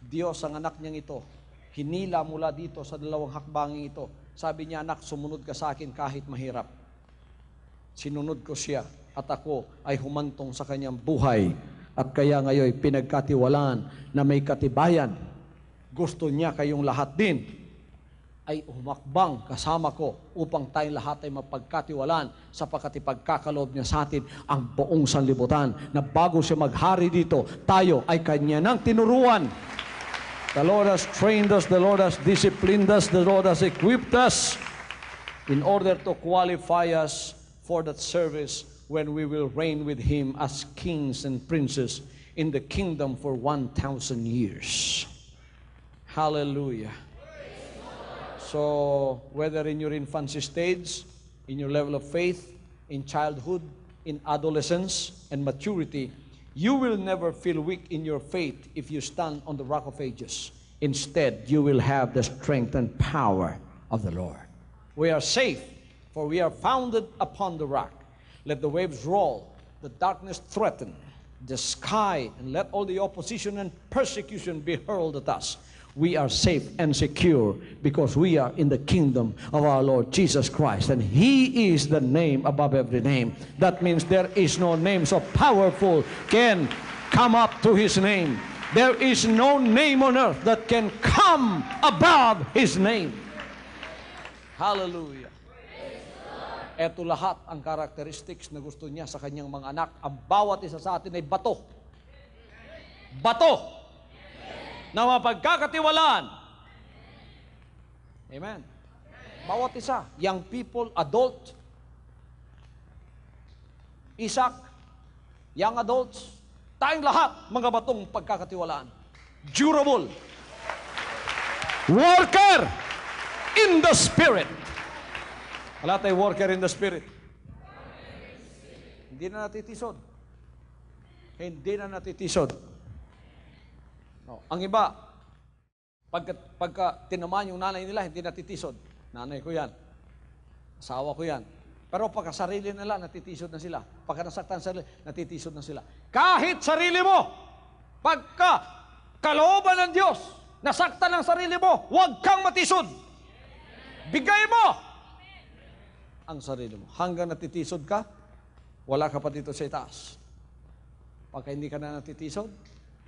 Diyos ang anak niyang ito. Hinila mula dito sa dalawang hakbanging ito. Sabi niya, anak, sumunod ka sa akin kahit mahirap. Sinunod ko siya at ako ay humantong sa kanyang buhay. At kaya ngayon pinagkatiwalaan na may katibayan. Gusto niya kayong lahat din ay humakbang kasama ko upang tayong lahat ay mapagkatiwalaan sapagkat ipagkakaloob niya sa atin ang buong sanlibutan na bago siya maghari dito, tayo ay kanya nang tinuruan. The Lord has trained us, the Lord has disciplined us, the Lord has equipped us in order to qualify us for that service when we will reign with Him as kings and princes in the kingdom for 1,000 years. Hallelujah. So, whether in your infancy stage, in your level of faith, in childhood, in adolescence, and maturity, you will never feel weak in your faith if you stand on the rock of ages. Instead, you will have the strength and power of the Lord. We are safe, for we are founded upon the rock. Let the waves roll, the darkness threaten the sky, and let all the opposition and persecution be hurled at us. We are safe and secure because we are in the kingdom of our Lord Jesus Christ, and He is the name above every name. That means there is no name so powerful can come up to His name. There is no name on earth that can come above His name. Hallelujah. Ito lahat ang characteristics na gusto niya sa kanyang mga anak. Ang bawat isa sa atin ay bato. Bato na mapagkakatiwalaan. Amen. Bawat isa, young people, adult, Isaac, young adults, tayong lahat mga batong pagkakatiwalaan. Durable. Worker in the Spirit. Wala tayong worker in the Spirit. Hindi na natitisod. Hindi na natitisod. No. Ang iba, pagka tinamaan yung nanay nila, hindi natitisod. Nanay ko yan. Asawa ko yan. Pero pagka sarili nila, natitisod na sila. Pagka nasaktan sarili, natitisod na sila. Kahit sarili mo, pagka kalooban ng Diyos, nasaktan ang sarili mo, huwag kang matisod. Bigay mo ang sarili mo. Hanggang natitisod ka, wala ka pa dito sa itaas. Pagka hindi ka na natitisod,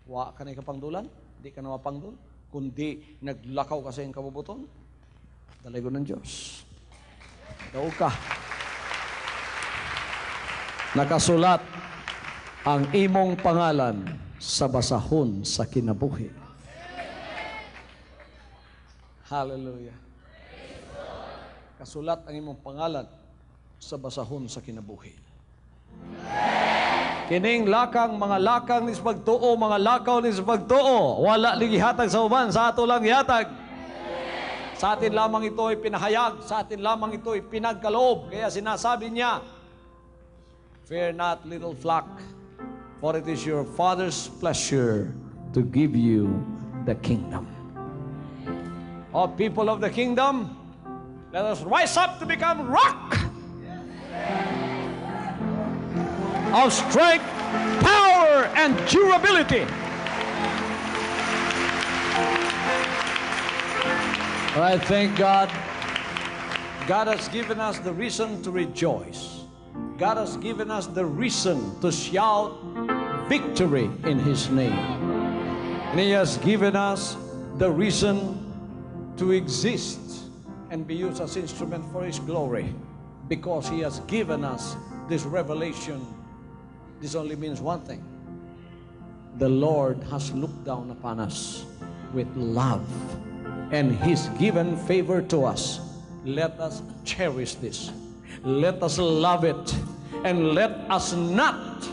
wala ka na ikapangdulan, hindi ka na mapangdul, kundi naglakaw ka sa iyong kabubuton, dalago ng Diyos. Daw ka. Nakasulat ang imong pangalan sa basahon sa kinabuhi. Hallelujah. Kasulat ang imong pangalan sa basahon sa kinabuhi. Kining lakang, mga lakang nis pagtuo, mga lakaw nis pagtuo, wala ligihatag sa uban, sa ato lang ihatag. Sa atin lamang ito ay pinahayag, sa atin lamang ito ay pinagkaloob. Kaya sinasabi niya, fear not, little flock, for it is your Father's pleasure to give you the kingdom. O people of the kingdom, let us rise up to become rock of strength, power, and durability. I thank God. God has given us the reason to rejoice. God has given us the reason to shout victory in His name. And He has given us the reason to exist and be used as instrument for His glory, because He has given us this revelation. This only means one thing: the Lord has looked down upon us with love, and He's given favor to us. Let us cherish this. Let us love it, and let us not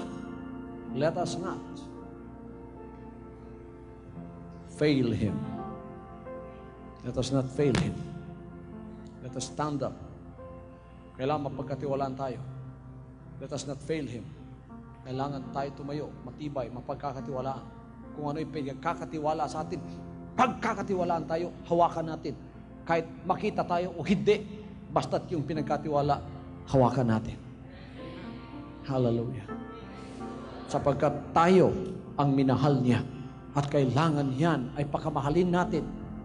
fail Him. Let us not fail Him. Let us stand up. Kailangan mapagkatiwalaan tayo. Let us not fail Him. Kailangan tayo tumayo, matibay, mapagkakatiwalaan. Kung ano yung pagkakatiwala sa atin, pagkakatiwalaan tayo, hawakan natin. Kahit makita tayo o hindi, basta't yung pinagkatiwala, hawakan natin. Hallelujah. Sapagkat tayo ang minahal niya, at kailangan yan ay pakamahalin natin.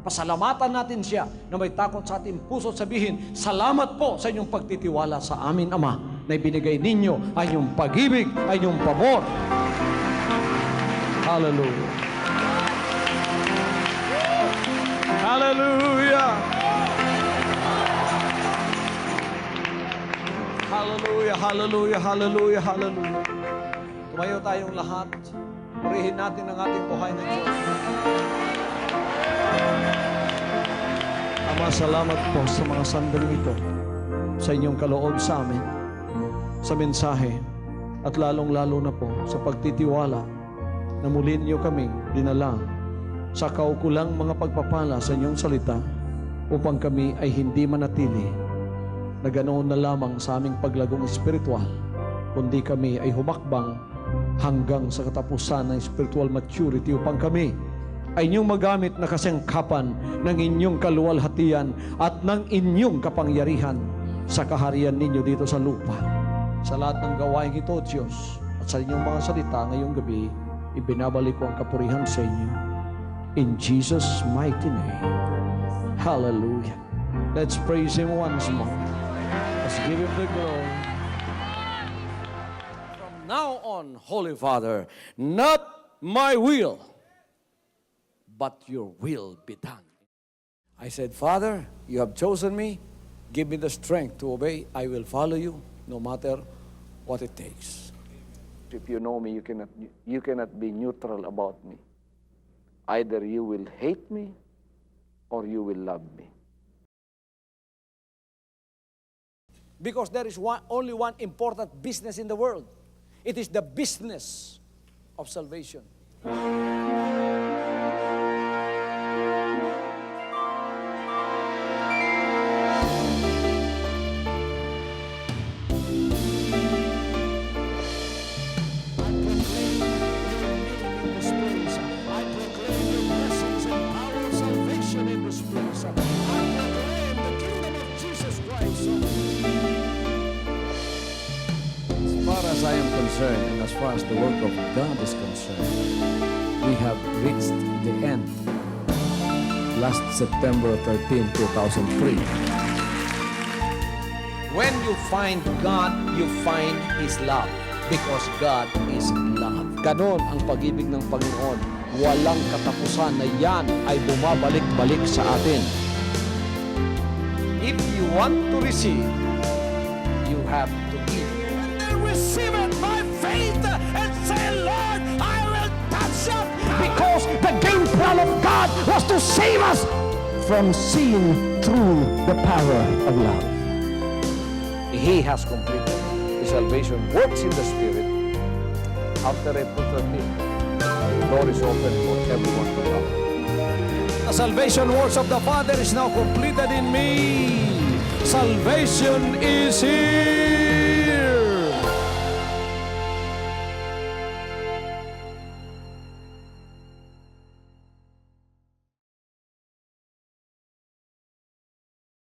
Pasalamatan natin siya na may takot sa ating puso, sabihin, salamat po sa inyong pagtitiwala sa amin, Ama, na ibinigay ninyo ay inyong pag-ibig, ay inyong pabor. Hallelujah. Hallelujah. Hallelujah, hallelujah, hallelujah, hallelujah. Tumayo tayong lahat. Purihin natin ang ating buhay na Diyos. Ama, salamat po sa mga sandaling ito, sa inyong kaloob sa amin. sa mensahe at lalong-lalo na po sa pagtitiwala na muli niyo kaming dinala sa kaukulang mga pagpapala sa inyong salita upang kami ay hindi manatili na ganoon na lamang sa aming paglagong espiritual, kundi kami ay humakbang hanggang sa katapusan ng spiritual maturity upang kami ay inyong magamit na kasangkapan ng inyong kaluwalhatian at ng inyong kapangyarihan sa kaharian ninyo dito sa lupa. Sa lahat ng gawain ito, Diyos, at sa inyong mga salita ngayong gabi, ibinabalik ko ang kapurihan sa inyo. In Jesus' mighty name. Hallelujah. Let's praise Him once more. Let's give Him the glory. From now on, Holy Father, not my will, but your will be done. I said, Father, you have chosen me. Give me the strength to obey. I will follow you no matter what it takes. If you know me, you cannot be neutral about me. Either you will hate me or you will love me. Because there is only one important business in the world. It is the business of salvation. As far as I am concerned, and as far as the work of God is concerned, we have reached the end. Last September 13, 2003. When you find God, you find His love. Because God is love. Ganon ang pag-ibig ng Panginoon. Walang katapusan na yan ay bumabalik-balik sa atin. If you want to receive, you have to give. Receive it by faith and say, Lord, I will touch it. Because the game plan of God was to save us from sin through the power of love. He has completed the salvation works in the Spirit. After April 13th, the door is open for everyone to come. The salvation works of the Father is now completed in me. Salvation is here.